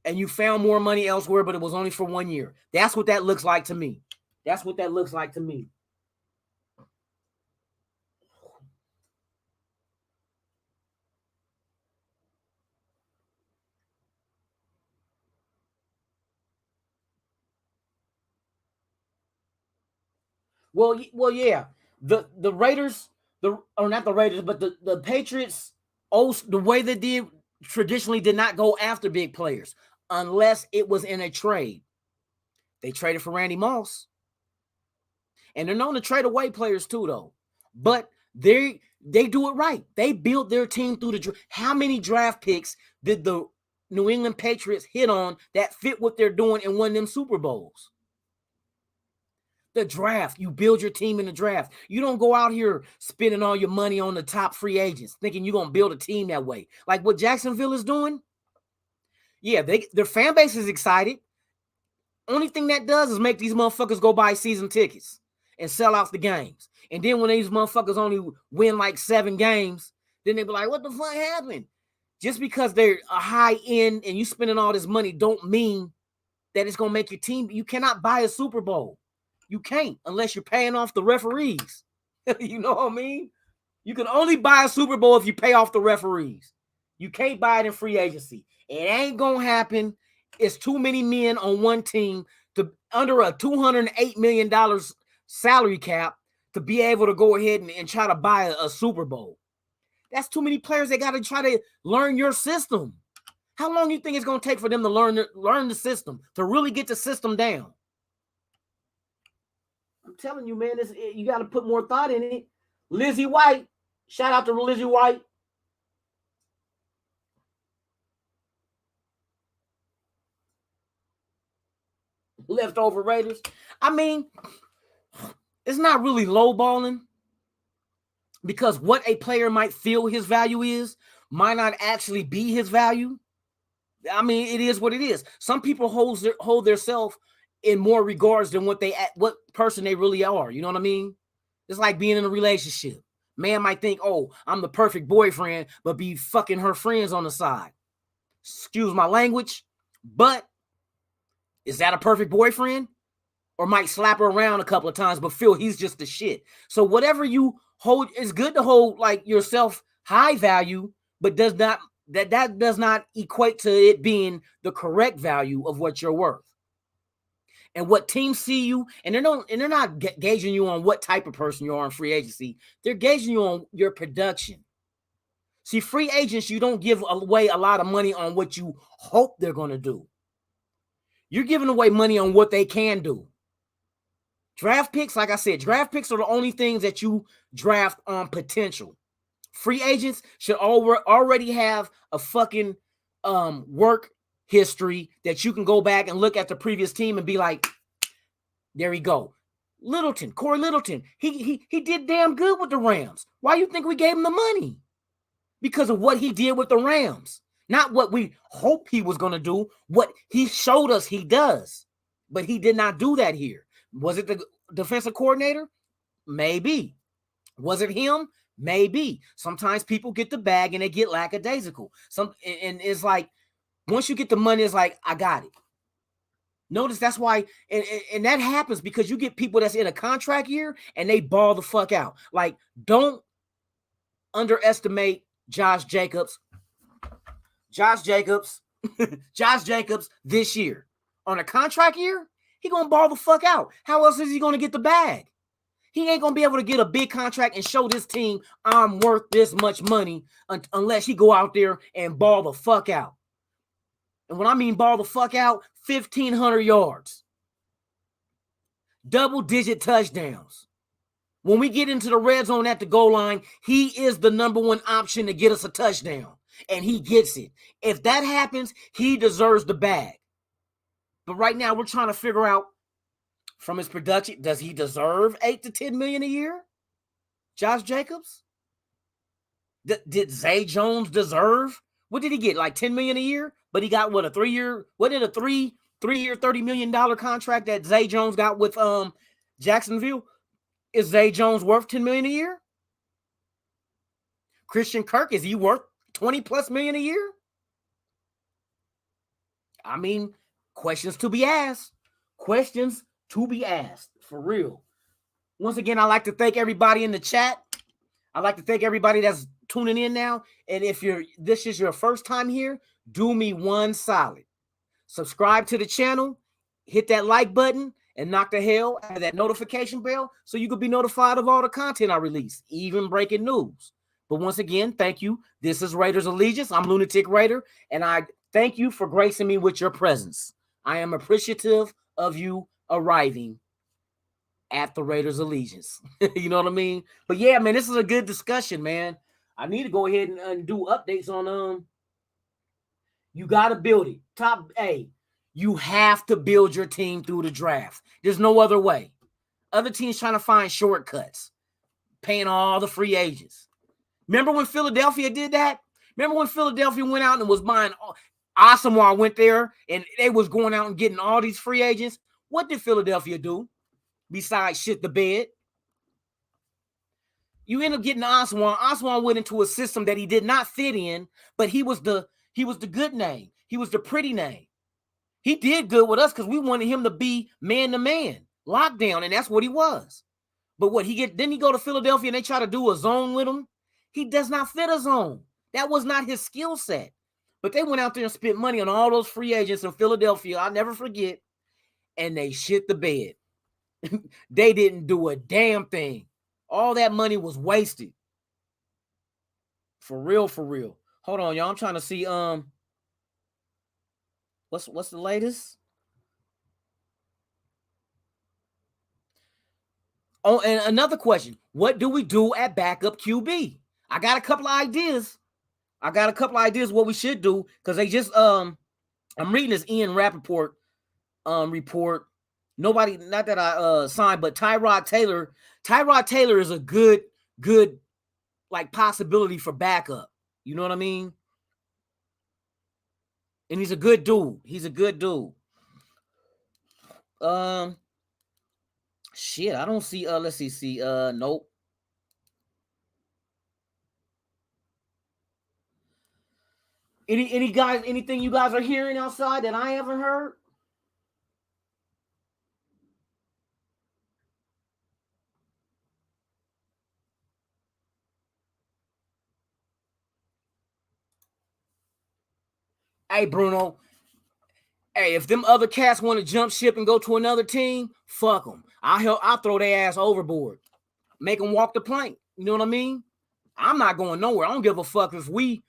[SPEAKER 3] and you found more money elsewhere, but it was only for 1 year. That's what that looks like to me. That's what that looks like to me. Well, yeah. The Raiders, not the Raiders, but the Patriots, the way they did traditionally did not go after big players unless it was in a trade. They traded for Randy Moss. And they're known to trade away players too, though. But they do it right. They built their team through the draft. How many draft picks did the New England Patriots hit on that fit what they're doing and won them Super Bowls? The draft. You build your team in the draft. You don't go out here spending all your money on the top free agents thinking you're going to build a team that way. Like what Jacksonville is doing. Yeah, their fan base is excited. Only thing that does is make these motherfuckers go buy season tickets and sell out the games. And then when these motherfuckers only win like 7 games, then they be like, what the fuck happened? Just because they're a high end and you spending all this money don't mean that it's going to make your team. You cannot buy a Super Bowl. You can't unless you're paying off the referees. You know what I mean? You can only buy a Super Bowl if you pay off the referees. You can't buy it in free agency. It ain't going to happen. It's too many men on one team to under a $208 million salary cap to be able to go ahead and try to buy a Super Bowl. That's too many players that got to try to learn your system. How long do you think it's going to take for them to learn the system, to really get the system down? I'm telling you, man, you got to put more thought in it. Lizzie White. Shout out to Lizzie White. Leftover Raiders. I mean, it's not really lowballing because what a player might feel his value is might not actually be his value. I mean, it is what it is. Some people hold themselves in more regards than what person they really are. You know what I mean? It's like being in a relationship. Man might think, oh, I'm the perfect boyfriend, but be fucking her friends on the side. Excuse my language, but is that a perfect boyfriend? Or might slap her around a couple of times, but feel he's just the shit. So whatever you hold, it's good to hold like yourself high value, but that does not equate to it being the correct value of what you're worth. And what teams see you, and they're not gauging you on what type of person you are in free agency. They're gauging you on your production. See, free agents, you don't give away a lot of money on what you hope they're going to do. You're giving away money on what they can do. Draft picks, like I said, draft picks are the only things that you draft on potential. Free agents should already have a fucking work history that you can go back and look at the previous team and be like, there we go. Corey Littleton, he did damn good with the Rams. Why do you think we gave him the money? Because of what he did with the Rams. Not what we hope he was going to do, what he showed us he does. But he did not do that here. Was it the defensive coordinator? Maybe. Was it him? Maybe. Sometimes people get the bag and they get lackadaisical. And it's like, once you get the money, it's like, I got it. Notice that's why, and that happens because you get people that's in a contract year and they ball the fuck out. Like, don't underestimate Josh Jacobs. Josh Jacobs this year. On a contract year, he gonna ball the fuck out. How else is he gonna get the bag? He ain't gonna be able to get a big contract and show this team I'm worth this much money unless he go out there and ball the fuck out. And when I mean ball the fuck out, 1,500 yards, double-digit touchdowns. When we get into the red zone at the goal line, he is the number one option to get us a touchdown, and he gets it. If that happens, he deserves the bag. But right now, we're trying to figure out from his production, does he deserve $8 to $10 million a year? Josh Jacobs? Did Zay Jones deserve? What did he get? Like $10 million a year? But he got what, a 3-year? What did a three-year, $30 million contract that Zay Jones got with Jacksonville? Is Zay Jones worth $10 million a year? Christian Kirk, is he worth $20+ million a year? I mean, questions to be asked. Questions to be asked, for real. Once again, I'd like to thank everybody in the chat. I'd like to thank everybody that's tuning in now. And if this is your first time here, do me one solid. Subscribe to the channel, hit that like button, and knock the hell out of that notification bell so you can be notified of all the content I release, even breaking news. But once again, thank you. This is Raiders Allegiance. I'm Lunatic Raider, and I thank you for gracing me with your presence. I am appreciative of you arriving at the Raiders Allegiance. You know what I mean? But yeah, man, this is a good discussion, man. I need to go ahead and do updates on you got to build it. Top A, you have to build your team through the draft. There's no other way. Other teams trying to find shortcuts, paying all the free agents. Remember when Philadelphia did that? Remember when Philadelphia went out and was buying Asamoah went there and they was going out and getting all these free agents? What did Philadelphia do besides shit the bed? You end up getting Asamoah. Asamoah went into a system that he did not fit in, but he was the good name. He was the pretty name. He did good with us because we wanted him to be man-to-man, lockdown, and that's what he was. But didn't he go to Philadelphia and they try to do a zone with him? He does not fit a zone. That was not his skill set. But they went out there and spent money on all those free agents in Philadelphia. I'll never forget. And they shit the bed. They didn't do a damn thing. All that money was wasted. For real, for real. Hold on, y'all. I'm trying to see what's the latest? Oh, and another question. What do we do at backup QB? I got a couple of ideas. What we should do, because they just I'm reading this Ian Rappaport report. Nobody, not that I signed, but Tyrod Taylor. Tyrod Taylor is a good like possibility for backup. You know what I mean? And he's a good dude. Shit, I don't see let's see nope. Any guys, anything you guys are hearing outside that I haven't heard? Hey, Bruno. Hey, if them other cats want to jump ship and go to another team, fuck them. I'll throw their ass overboard. Make them walk the plank. You know what I mean? I'm not going nowhere. I don't give a fuck if we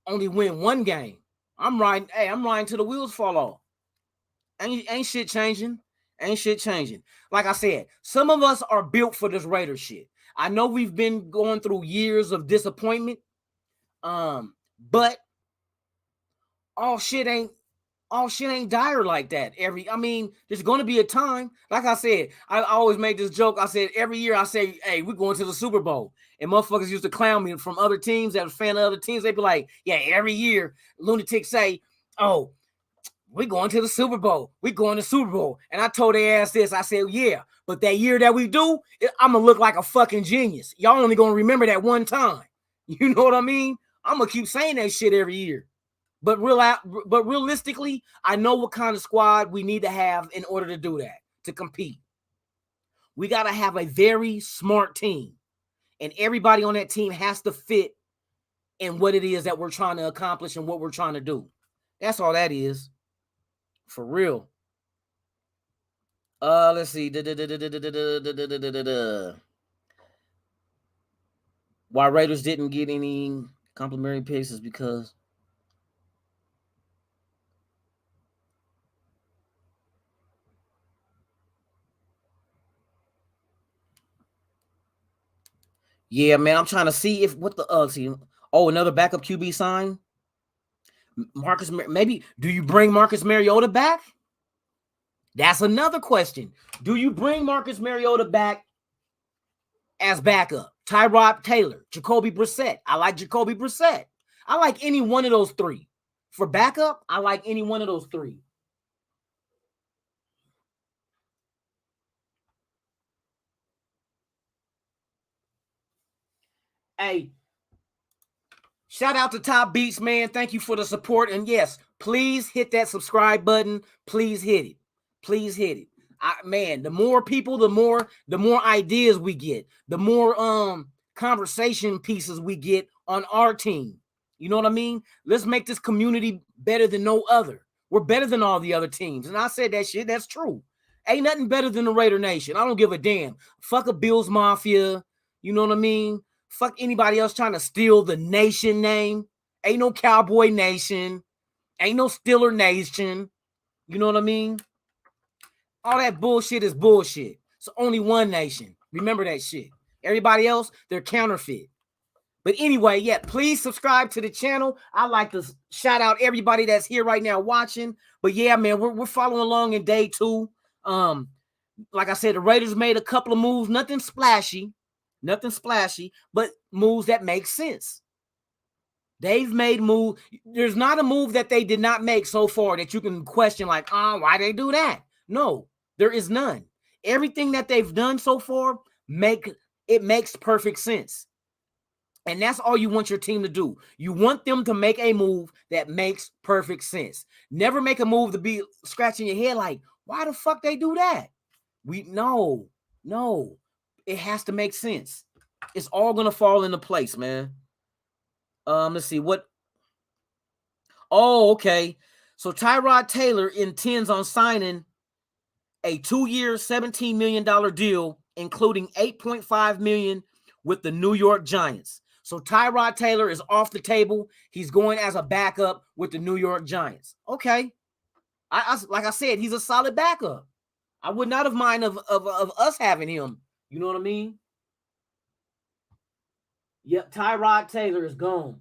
[SPEAKER 3] only win one game. I'm riding till the wheels fall off. Ain't shit changing. Like I said, some of us are built for this Raider shit. I know we've been going through years of disappointment. But all shit ain't dire like that. There's going to be a time. Like I said, I always make this joke. I said every year I say, hey, we're going to the Super Bowl. And motherfuckers used to clown me from other teams that was fan of other teams. They'd be like, yeah, every year lunatics say, oh, we're going to the Super Bowl. We're going to the Super Bowl. And I told their ass this. I said, yeah, But that year that we do, I'm going to look like a fucking genius. Y'all only going to remember that one time. You know what I mean? I'm going to keep saying that shit every year. But realistically, I know what kind of squad we need to have in order to do that, to compete. We got to have a very smart team. And everybody on that team has to fit in what it is that we're trying to accomplish and what we're trying to do. That's all that is. For real. Let's see. Why Raiders didn't get any complimentary picks is because yeah, man, I'm trying to see if what the see. Oh, another backup QB sign. Maybe do you bring Marcus Mariota back? That's another question. Do you bring Marcus Mariota back as backup? Tyrod Taylor, Jacoby Brissett. I like Jacoby Brissett. I like any one of those three. For backup, I like any one of those three. Hey, shout out to Top Beats, man. Thank you for the support. And yes, please hit that subscribe button. Please hit it. Please hit it. Man, the more people, the more ideas we get, the more conversation pieces we get on our team. You know what I mean? Let's make this community better than no other. We're better than all the other teams. And I said that shit. That's true. Ain't nothing better than the Raider Nation. I don't give a damn. Fuck a Bills Mafia. You know what I mean? Fuck anybody else trying to steal the nation name. Ain't no Cowboy Nation. Ain't no Steeler Nation. You know what I mean? All that bullshit is bullshit. It's only one nation. Remember that shit. Everybody else, they're counterfeit. But anyway, yeah, please subscribe to the channel. I like to shout out everybody that's here right now watching. But yeah, man, we're following along in day 2. Like I said, the Raiders made a couple of moves, nothing splashy, but moves that make sense. They've made moves. There's not a move that they did not make so far that you can question like, why they do that? No, there is none. Everything that they've done so far makes perfect sense. And that's all you want your team to do. You want them to make a move that makes perfect sense. Never make a move to be scratching your head like, why the fuck they do that? No. It has to make sense. It's all going to fall into place, man. Let's see what. Oh, okay. So Tyrod Taylor intends on signing a 2-year, $17 million deal, including $8.5 million with the New York Giants. So Tyrod Taylor is off the table. He's going as a backup with the New York Giants. Okay. Like I said, he's a solid backup. I would not have mind of us having him. You know what I mean? Yep, Tyrod Taylor is gone.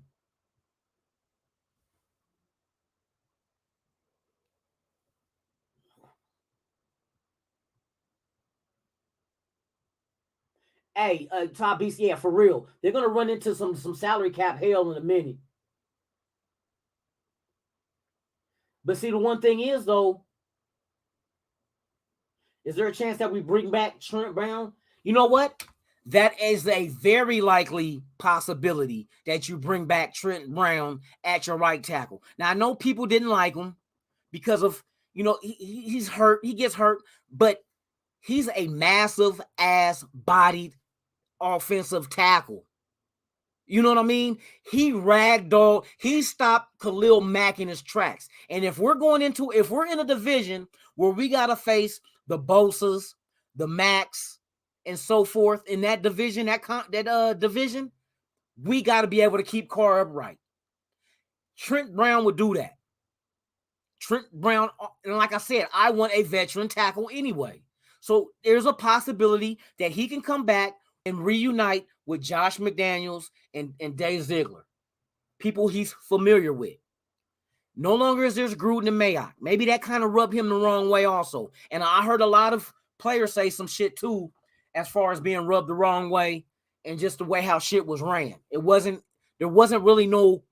[SPEAKER 3] Hey, Top Beast, yeah, for real. They're gonna run into some salary cap hell in a minute. But see, the one thing is though, is there a chance that we bring back Trent Brown? You know what? That is a very likely possibility that you bring back Trent Brown at your right tackle. Now, I know people didn't like him because of, he's hurt. He gets hurt, but he's a massive ass-bodied offensive tackle. You know what I mean? He ragdoll. He stopped Khalil Mack in his tracks. And if we're in a division where we got to face the Bosas, the Macks, and so forth in that division, division, we got to be able to keep Carr upright. Trent Brown would do that. Trent Brown, and like I said, I want a veteran tackle anyway. So there's a possibility that he can come back and reunite with Josh McDaniels and Dave Ziegler, people he's familiar with. No longer is there's Gruden and Mayock. Maybe that kind of rubbed him the wrong way also. And I heard a lot of players say some shit too, as far as being rubbed the wrong way and just the way how shit was ran. There wasn't really no,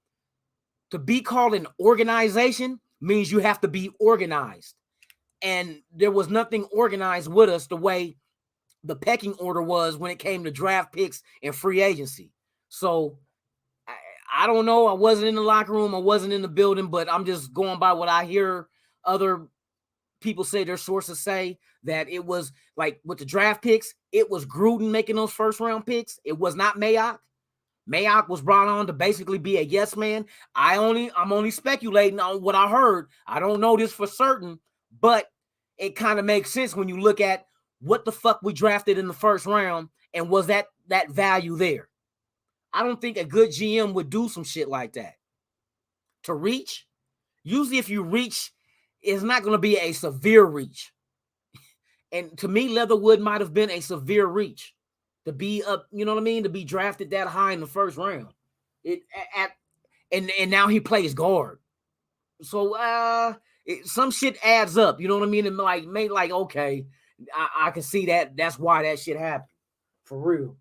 [SPEAKER 3] to be called an organization means you have to be organized. And there was nothing organized with us the way the pecking order was when it came to draft picks and free agency. So I don't know. I wasn't in the locker room. I wasn't in the building, but I'm just going by what I hear other people say, their sources say, that it was like with the draft picks, it was Gruden making those first round picks. It was not Mayock. Mayock was brought on to basically be a yes man. I'm only speculating on what I heard. I don't know this for certain, but it kind of makes sense when you look at what the fuck we drafted in the first round and was that value there. I don't think a good GM would do some shit like that. To reach, usually if you reach, it's not going to be a severe reach. And to me, Leatherwood might have been a severe reach to be up, you know what I mean, to be drafted that high in the first round. And now he plays guard. So some shit adds up, you know what I mean? And like okay, I can see that. That's why that shit happened. For real.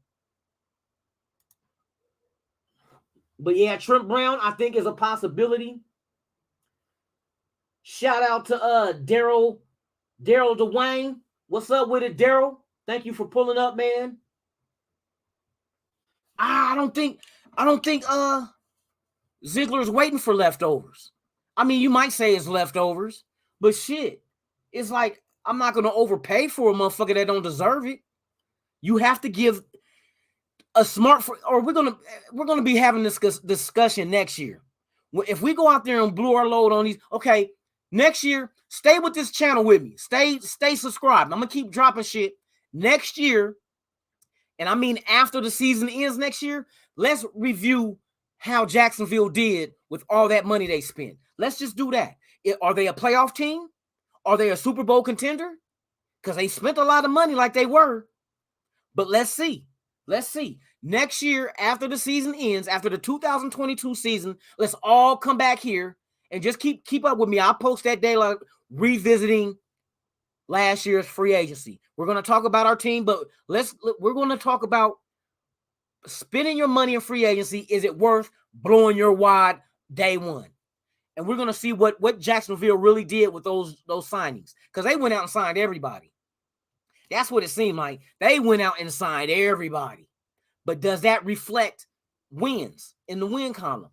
[SPEAKER 3] But yeah, Trent Brown, I think, is a possibility. Shout out to Daryl Dwayne. What's up with it, Daryl? Thank you for pulling up, man. I don't think Ziggler's waiting for leftovers. I mean, you might say it's leftovers, but shit, it's like I'm not gonna overpay for a motherfucker that don't deserve it. You have to give a smart, or we're gonna be having this discussion next year. If we go out there and blew our load on these, okay, next year, stay with this channel with me. Stay subscribed. I'm gonna keep dropping shit next year, and I mean after the season ends next year. Let's review how Jacksonville did with all that money they spent. Let's just do that. Are they a playoff team? Are they a Super Bowl contender? Because they spent a lot of money like they were. But let's see. Let's see. Next year, after the season ends, after the 2022 season, let's all come back here and just keep up with me. I'll post that day like revisiting last year's free agency. We're going to talk about our team, but we're going to talk about spending your money in free agency. Is it worth blowing your wad day one? And we're going to see what Jacksonville really did with those signings, because they went out and signed everybody. That's what it seemed like. They went out and signed everybody. But does that reflect wins in the win column?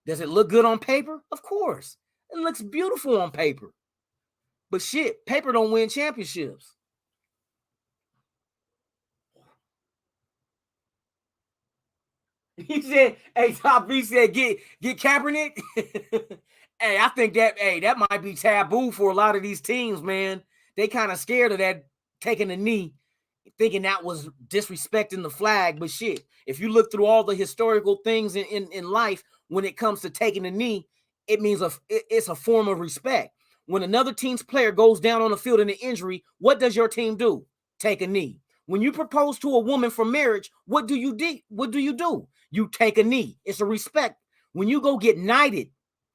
[SPEAKER 3] Does it look good on paper? Of course. It looks beautiful on paper. But shit, paper don't win championships. He said, hey, Top B said, get Kaepernick. Hey, I think that might be taboo for a lot of these teams, man. They kind of scared of that taking a knee, thinking that was disrespecting the flag. But shit, if you look through all the historical things in life, when it comes to taking a knee, it means it's a form of respect. When another team's player goes down on the field in an injury, what does your team do? Take a knee. When you propose to a woman for marriage, what do you do? You take a knee. It's a respect. When you go get knighted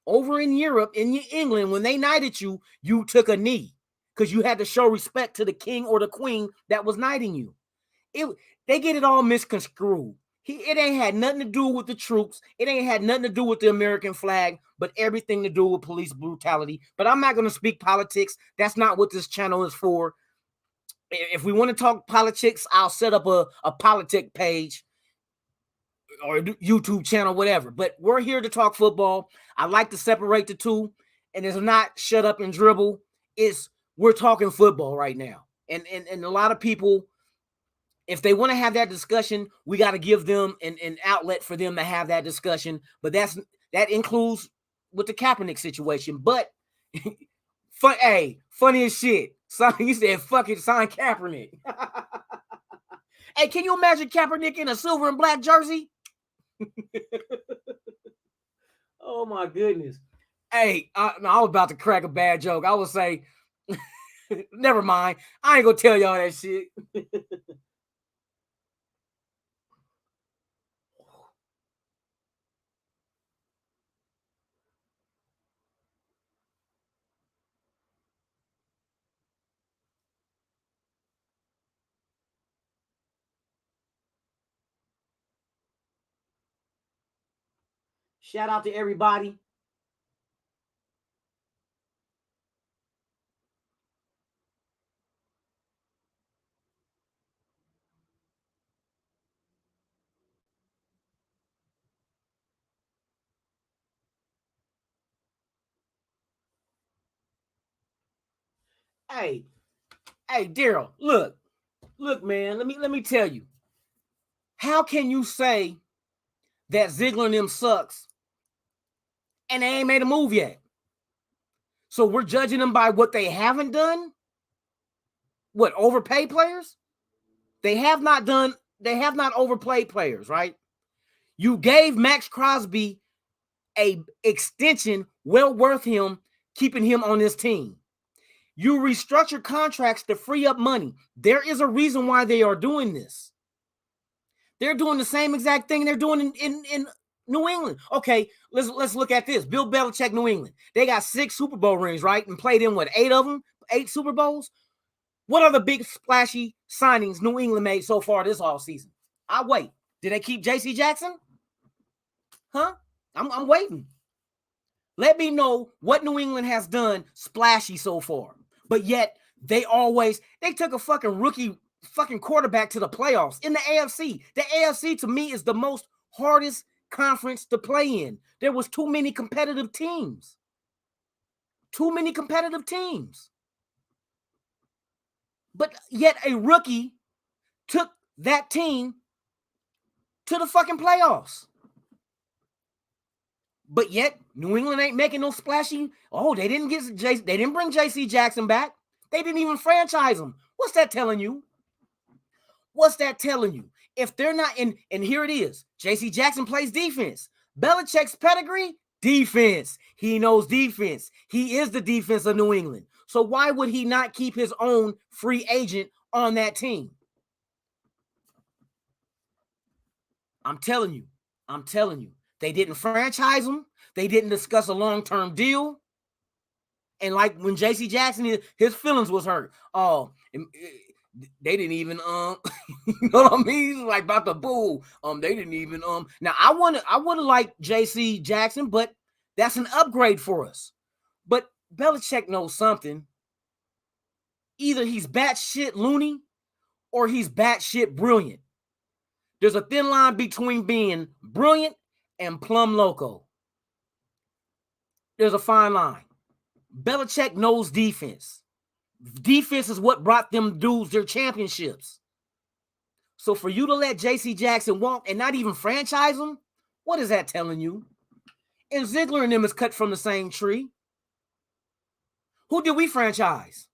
[SPEAKER 3] over in Europe, in England, when they knighted you, you took a knee because you had to show respect to the king or the queen that was knighting you. They get it all misconstrued. It ain't had nothing to do with the troops. It ain't had nothing to do with the American flag, but everything to do with police brutality. But I'm not going to speak politics. That's not what this channel is for. If we want to talk politics, I'll set up a politic page or YouTube channel, whatever. But we're here to talk football. I like to separate the two, and it's not shut up and dribble. We're talking football right now. And a lot of people, if they want to have that discussion, we got to give them an outlet for them to have that discussion. But that includes with the Kaepernick situation. But funny as shit. He said, fuck it, sign Kaepernick. Hey, can you imagine Kaepernick in a silver and black jersey? Oh, my goodness. Hey, I was about to crack a bad joke. I would say, never mind. I ain't going to tell y'all that shit. Shout out to everybody. Hey, Daryl, look, man. Let me tell you. How can you say that Ziegler and them sucks and they ain't made a move yet? So we're judging them by what they haven't done? What, overpay players? They have not overplayed players, right? You gave Max Crosby a extension well worth him keeping him on this team. You restructure contracts to free up money. There is a reason why they are doing this. They're doing the same exact thing they're doing in New England. Okay, let's look at this. Bill Belichick, New England. They got 6 Super Bowl rings, right? And played in what, 8 of them? 8 Super Bowls? What are the big splashy signings New England made so far this offseason? I wait. Did they keep J.C. Jackson? Huh? I'm waiting. Let me know what New England has done splashy so far. But yet, they took a fucking rookie fucking quarterback to the playoffs in the AFC. The AFC, to me, is the most hardest conference to play in. There was too many competitive teams. But yet a rookie took that team to the fucking playoffs. But yet New England ain't making no splashy. Oh, they didn't bring J.C. Jackson back. They didn't even franchise him. What's that telling you? If they're not in, and here it is. J.C. Jackson plays defense. Belichick's pedigree, defense. He knows defense. He is the defense of New England. So why would he not keep his own free agent on that team? I'm telling you. They didn't franchise him. They didn't discuss a long-term deal. And like when J.C. Jackson, his feelings was hurt. Oh, they didn't even you know what I mean? Like about the bull. They didn't even Now I would have liked J.C. Jackson, but that's an upgrade for us. But Belichick knows something. Either he's batshit loony or he's batshit brilliant. There's a thin line between being brilliant and plumb loco. There's a fine line. Belichick knows defense. Defense is what brought them dudes their championships. So for you to let J.C. Jackson walk and not even franchise him, what is that telling you? And Ziegler and them is cut from the same tree. Who did we franchise?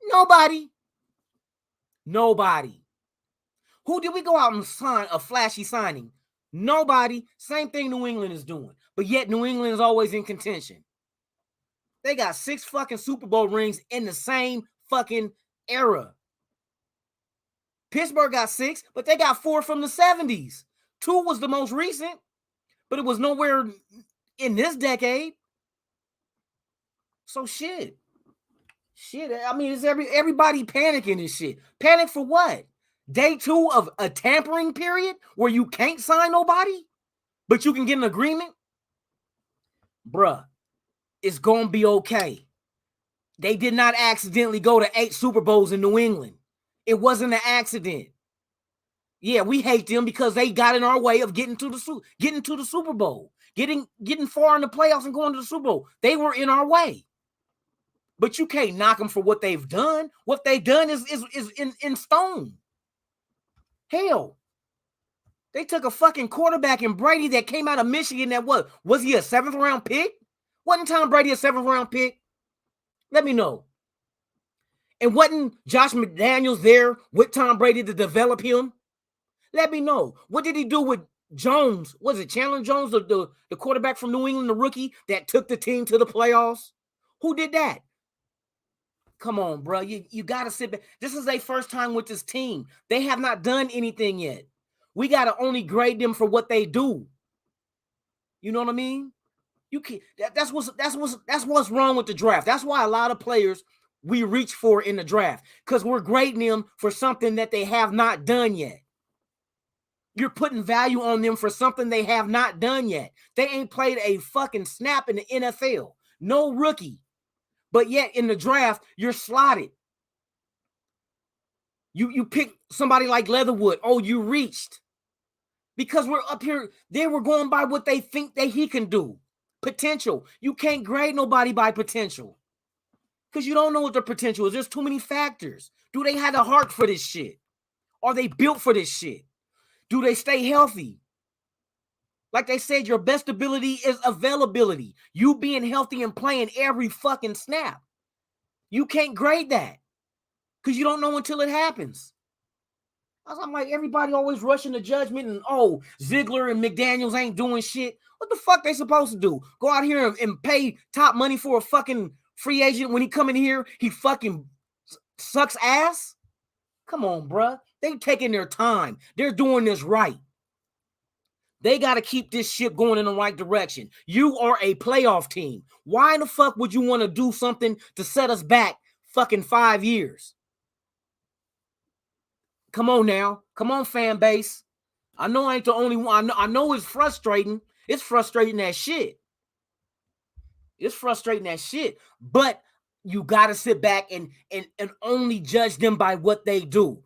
[SPEAKER 3] Nobody. Who did we go out and sign a flashy signing? Nobody. Same thing New England is doing. But yet New England is always in contention. They got 6 fucking Super Bowl rings in the same fucking era. Pittsburgh got 6, but they got 4 from the 70s. 2 was the most recent, but it was nowhere in this decade. So shit. I mean, it's everybody panicking and shit. Panic for what? Day 2 of a tampering period where you can't sign nobody, but you can get an agreement? Bruh, it's going to be okay. They did not accidentally go to 8 Super Bowls in New England. It wasn't an accident. Yeah, we hate them because they got in our way of getting to the Super Bowl, getting far in the playoffs and going to the Super Bowl. They were in our way. But you can't knock them for what they've done. What they've done is in stone. Hell, they took a fucking quarterback in Brady that came out of Michigan that was he a 7th round pick? Wasn't Tom Brady a 7th round pick? Let me know. And wasn't Josh McDaniels there with Tom Brady to develop him? Let me know. What did he do with Jones? Was it Chandler Jones, the quarterback from New England, the rookie that took the team to the playoffs? Who did that? Come on, bro. You got to sit back. This is their first time with this team. They have not done anything yet. We got to only grade them for what they do. You know what I mean? You can't. That's what's wrong with the draft. That's why a lot of players we reach for in the draft, because we're grading them for something that they have not done yet. You're putting value on them for something they have not done yet. They ain't played a fucking snap in the NFL. No rookie. But yet in the draft, you're slotted. You pick somebody like Leatherwood. Oh, you reached. Because we're up here. They were going by what they think that he can do. Potential. You can't grade nobody by potential. Because you don't know what their potential is. There's too many factors. Do they have the heart for this shit? Are they built for this shit? Do they stay healthy? Like they said, your best ability is availability. You being healthy and playing every fucking snap. You can't grade that because you don't know until it happens. I'm like, everybody always rushing to judgment and, oh, Ziegler and McDaniels ain't doing shit. What the fuck they supposed to do? Go out here and pay top money for a fucking free agent when he come in here, he fucking sucks ass? Come on, bruh. They taking their time. They're doing this right. They got to keep this ship going in the right direction. You are a playoff team. Why in the fuck would you want to do something to set us back fucking 5 years? Come on now. Come on, fan base. I know I ain't the only one. I know it's frustrating. It's frustrating as shit. It's frustrating as shit. But you got to sit back and only judge them by what they do.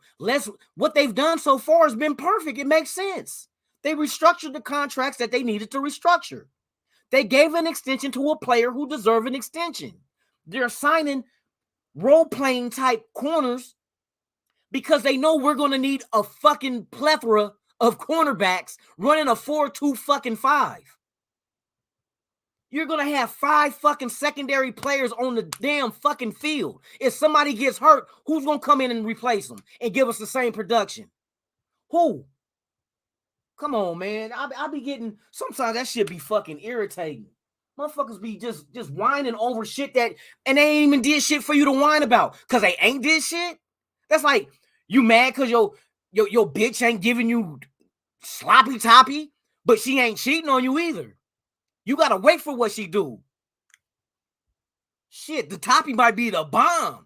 [SPEAKER 3] What they've done so far has been perfect. It makes sense. They restructured the contracts that they needed to restructure. They gave an extension to a player who deserved an extension. They're signing role-playing type corners because they know we're going to need a fucking plethora of cornerbacks running a 4-2 fucking 5. You're going to have 5 fucking secondary players on the damn fucking field. If somebody gets hurt, who's going to come in and replace them and give us the same production? Who? Come on, man. I be getting, sometimes that shit be fucking irritating. Motherfuckers be just whining over shit that, and they ain't even did shit for you to whine about because they ain't did shit. That's like, you mad because your bitch ain't giving you sloppy toppy, but she ain't cheating on you either. You got to wait for what she do. Shit, the toppy might be the bomb.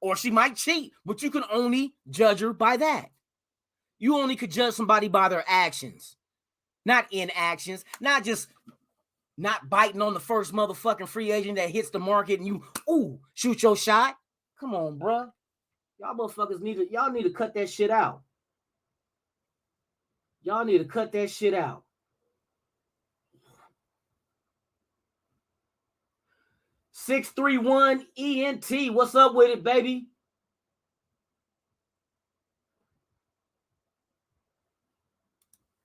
[SPEAKER 3] Or she might cheat, but you can only judge her by that. You only could judge somebody by their actions, not inactions, not just not biting on the first motherfucking free agent that hits the market and you, shoot your shot. Come on, bruh. Y'all motherfuckers need to cut that shit out. Y'all need to cut that shit out. $631 ENT. What's up with it, baby?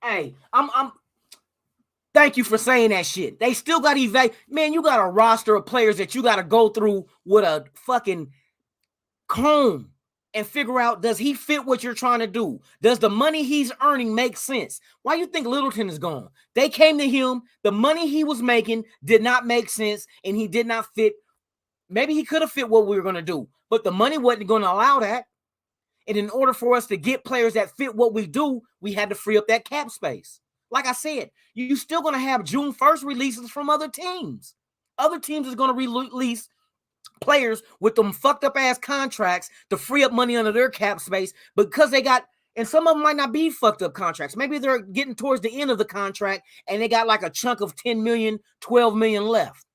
[SPEAKER 3] Hey, I'm thank you for saying that shit. They still got to man, you got a roster of players that you got to go through with a fucking comb and figure out, does he fit what you're trying to do? Does the money he's earning make sense? Why you think Littleton is gone? They came to him, the money he was making did not make sense, and he did not fit. Maybe he could have fit what we were going to do, but the money wasn't going to allow that. And in order for us to get players that fit what we do, we had to free up that cap space. Like I said, you're still going to have June 1st releases from other teams. Other teams is going to release players with them fucked up ass contracts to free up money under their cap space because they got, and some of them might not be fucked up contracts. Maybe they're getting towards the end of the contract and they got like a chunk of 10 million, 12 million left.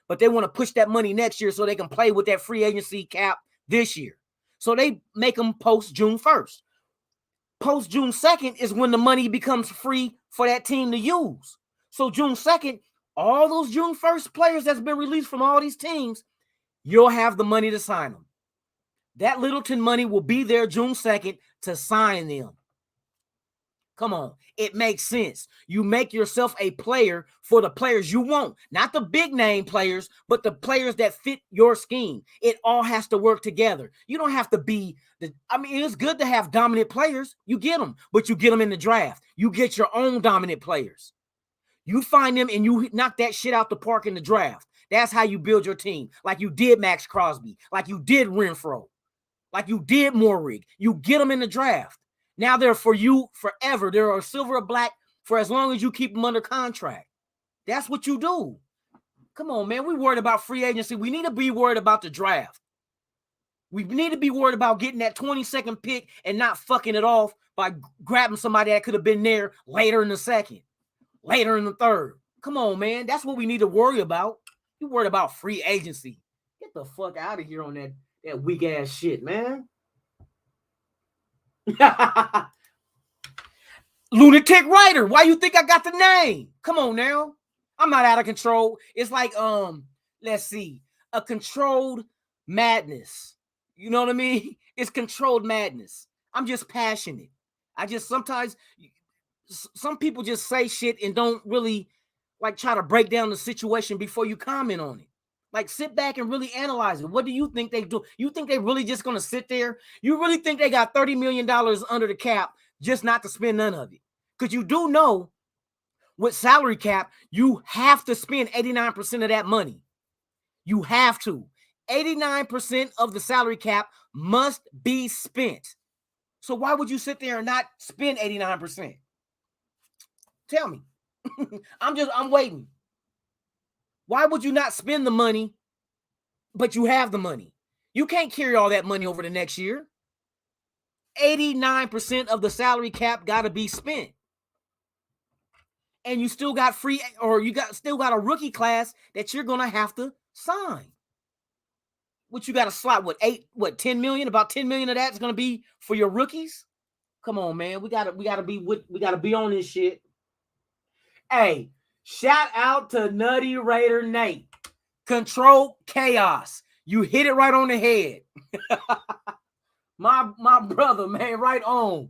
[SPEAKER 3] But they want to push that money next year so they can play with that free agency cap this year. So they make them post June 1st. Post June 2nd is when the money becomes free for that team to use. So June 2nd, all those June 1st players that's been released from all these teams, you'll have the money to sign them. That Littleton money will be there June 2nd to sign them. Come on. It makes sense. You make yourself a player for the players you want. Not the big name players, but the players that fit your scheme. It all has to work together. You don't have to be it's good to have dominant players. You get them, but you get them in the draft. You get your own dominant players. You find them and you knock that shit out the park in the draft. That's how you build your team. Like you did Max Crosby, like you did Renfro, like you did Morrig. You get them in the draft. Now they're for you forever. They're a silver or black for as long as you keep them under contract. That's what you do. Come on, man. We worried about free agency. We need to be worried about the draft. We need to be worried about getting that 22nd pick and not fucking it off by grabbing somebody that could have been there later in the second, later in the third. Come on, man. That's what we need to worry about. You worried about free agency. Get the fuck out of here on that weak ass shit, man. Lunatic writer. Why you think I got the name? Come on now. I'm not out of control. It's like, let's see. a controlled madness. You know what I mean? It's controlled madness. I'm just passionate. I just sometimes, some people just say shit and don't really like try to break down the situation before you comment on it. Like, sit back and really analyze it. What do you think they do? You think they really just gonna sit there? You really think they got $30 million under the cap just not to spend none of it? Because you do know with salary cap, you have to spend 89% of that money. You have to. 89% of the salary cap must be spent. So why would you sit there and not spend 89%? Tell me. I'm waiting. Why would you not spend the money, but you have the money? You can't carry all that money over the next year. 89% of the salary cap got to be spent. And you still got free, or you still got a rookie class that you're going to have to sign. What you got to slot, 10 million? About 10 million of that's going to be for your rookies? Come on, man. We got to be on this shit. Hey, shout out to Nutty Raider Nate. Control chaos. You hit it right on the head. my brother, man, right on.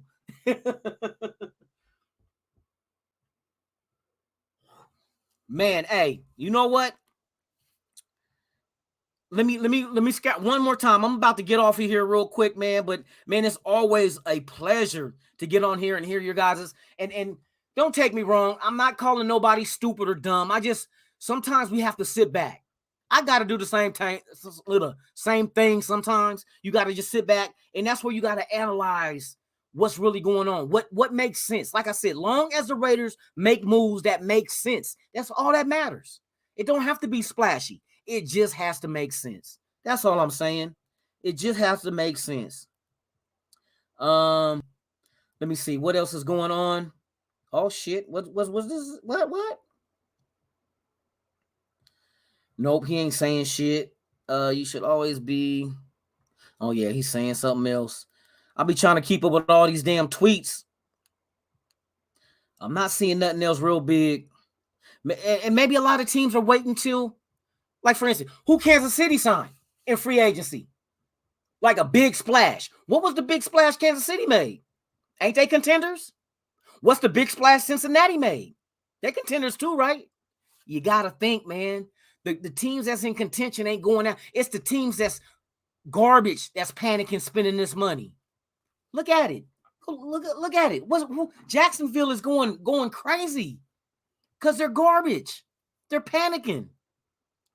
[SPEAKER 3] Man, hey, you know what? Let me scout one more time. I'm about to get off of here real quick, man. But man, it's always a pleasure to get on here and hear your guys'. And don't take me wrong. I'm not calling nobody stupid or dumb. Sometimes we have to sit back. I got to do the same thing sometimes. You got to just sit back, and that's where you got to analyze what's really going on. What makes sense? Like I said, long as the Raiders make moves that make sense, that's all that matters. It don't have to be splashy. It just has to make sense. That's all I'm saying. It just has to make sense. Let me see what else is going on. Oh shit! What was this? What? Nope, he ain't saying shit. You should always be. Oh yeah, he's saying something else. I'll be trying to keep up with all these damn tweets. I'm not seeing nothing else real big. And maybe a lot of teams are waiting till, like for instance, who Kansas City signed in free agency? Like a big splash. What was the big splash Kansas City made? Ain't they contenders? What's the big splash Cincinnati made? They're contenders too, right? You got to think, man. The teams that's in contention ain't going out. It's the teams that's garbage that's panicking spending this money. Look at it. Look at it. Jacksonville is going crazy because they're garbage. They're panicking.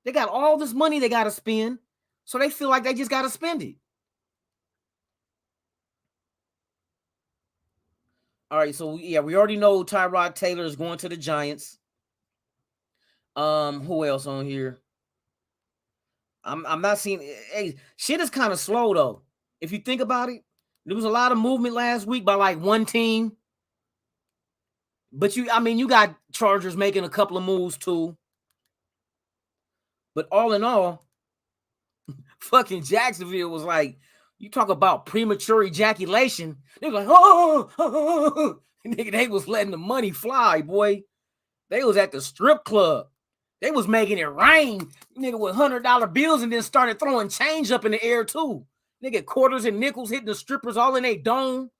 [SPEAKER 3] They got all this money they got to spend, so they feel like they just got to spend it. All right, so yeah, we already know Tyrod Taylor is going to the Giants. Who else on here? I'm not seeing. Hey, shit is kind of slow though. If you think about it, there was a lot of movement last week by like one team. But you got Chargers making a couple of moves too. But all in all, fucking Jacksonville was like, you talk about premature ejaculation. They were like, oh. Nigga, they was letting the money fly, boy. They was at the strip club. They was making it rain, nigga, with $100 bills, and then started throwing change up in the air too. Nigga, quarters and nickels hitting the strippers all in their dome.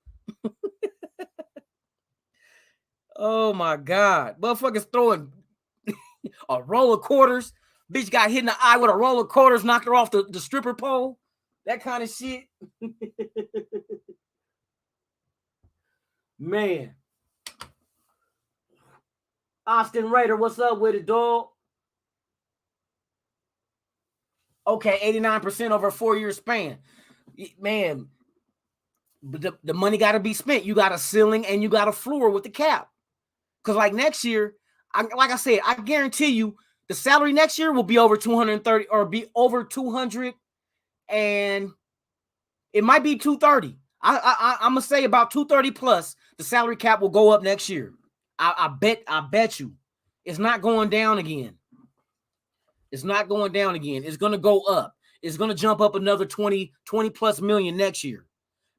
[SPEAKER 3] Oh my God. Motherfuckers throwing a roll of quarters. Bitch got hit in the eye with a roll of quarters, knocked her off the stripper pole. That kind of shit. Man. Austin Raider, what's up with it, dog? Okay, 89% over a 4-year span. Man, the money got to be spent. You got a ceiling and you got a floor with the cap. Because like next year, like I said, I guarantee you the salary next year will be over 230 or be over 200, and it might be 230. I'm gonna say about 230 plus. The salary cap will go up next year. I bet you it's not going down again. It's not going down again. It's going to go up. It's going to jump up another 20 plus million next year.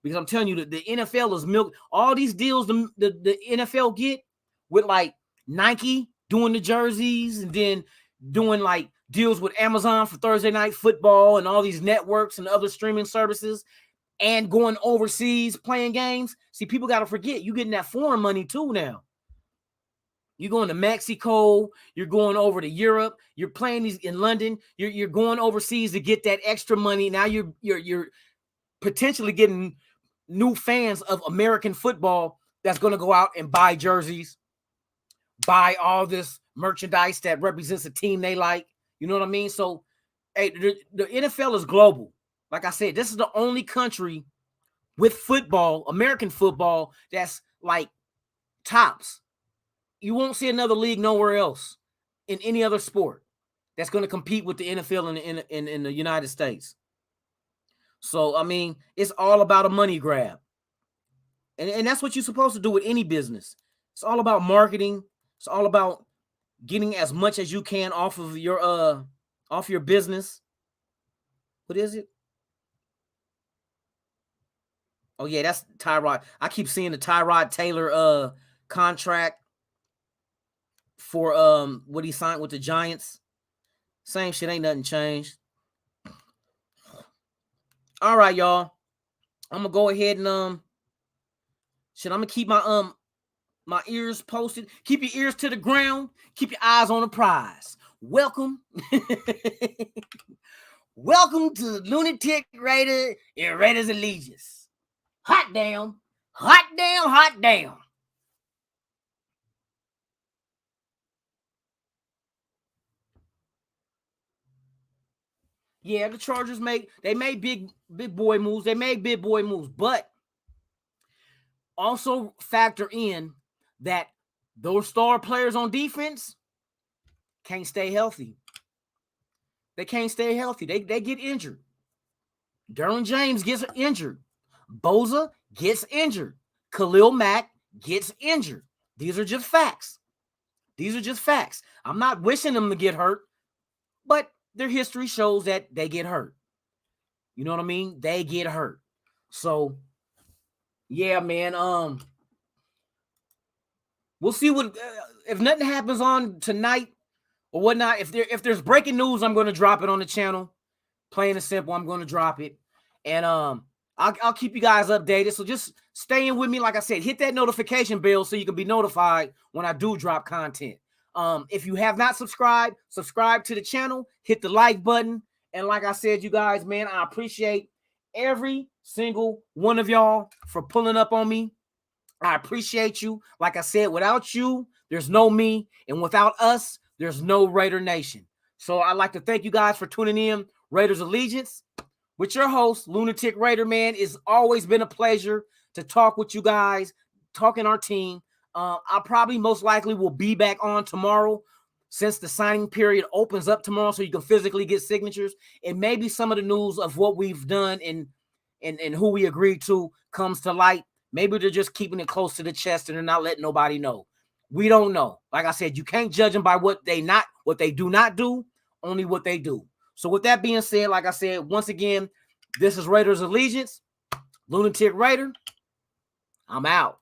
[SPEAKER 3] Because I'm telling you that the NFL is milk. All these deals the NFL get with like Nike doing the jerseys and then doing like deals with Amazon for Thursday Night Football and all these networks and other streaming services, and going overseas playing games. See, people got to forget, you getting that foreign money too now. You're going to Mexico, you're going over to Europe, you're playing these in London, you're going overseas to get that extra money. Now you're potentially getting new fans of American football that's going to go out and buy jerseys, buy all this merchandise that represents a team they like. You know what I mean? So, hey, the NFL is global. Like I said, this is the only country with football, American football, that's like tops. You won't see another league nowhere else in any other sport that's going to compete with the NFL in the United States. So, I mean, it's all about a money grab. And that's what you're supposed to do with any business. It's all about marketing. It's all about getting as much as you can off of your business. What is it? Oh, yeah, that's Tyrod. I keep seeing the Tyrod Taylor contract for what he signed with the Giants. Same shit, ain't nothing changed. All right, y'all. I'm gonna go ahead and I'm gonna keep my my ears posted. Keep your ears to the ground. Keep your eyes on the prize. Welcome. Welcome to Lunatic Raider and Raiders Allegiance. Hot damn. Hot damn, hot damn. Yeah, the Chargers made big boy moves. They made big boy moves, but also factor in that those star players on defense can't stay healthy. They can't stay healthy. They get injured. Derwin James gets injured. Boza gets injured. Khalil Mack gets injured. These are just facts. These are just facts. I'm not wishing them to get hurt, but their history shows that they get hurt. You know what I mean? They get hurt. So, yeah, man. We'll see what if nothing happens on tonight or whatnot. If there's breaking news, I'm going to drop it on the channel. Plain and simple, I'm going to drop it, and I'll keep you guys updated. So just stay in with me. Like I said, hit that notification bell so you can be notified when I do drop content. If you have not subscribed, subscribe to the channel, hit the like button. And like I said, you guys, man, I appreciate every single one of y'all for pulling up on me. I appreciate you. Like I said, without you, there's no me. And without us, there's no Raider Nation. So I'd like to thank you guys for tuning in. Raiders Allegiance with your host, Lunatic Raider, man. It's always been a pleasure to talk with you guys, talking our team. I probably most likely will be back on tomorrow since the signing period opens up tomorrow so you can physically get signatures. And maybe some of the news of what we've done and who we agreed to comes to light. Maybe they're just keeping it close to the chest and they're not letting nobody know. We don't know. Like I said, you can't judge them by what they do not do, only what they do. So with that being said, like I said, once again, this is Raiders Allegiance, Lunatic Raider. I'm out.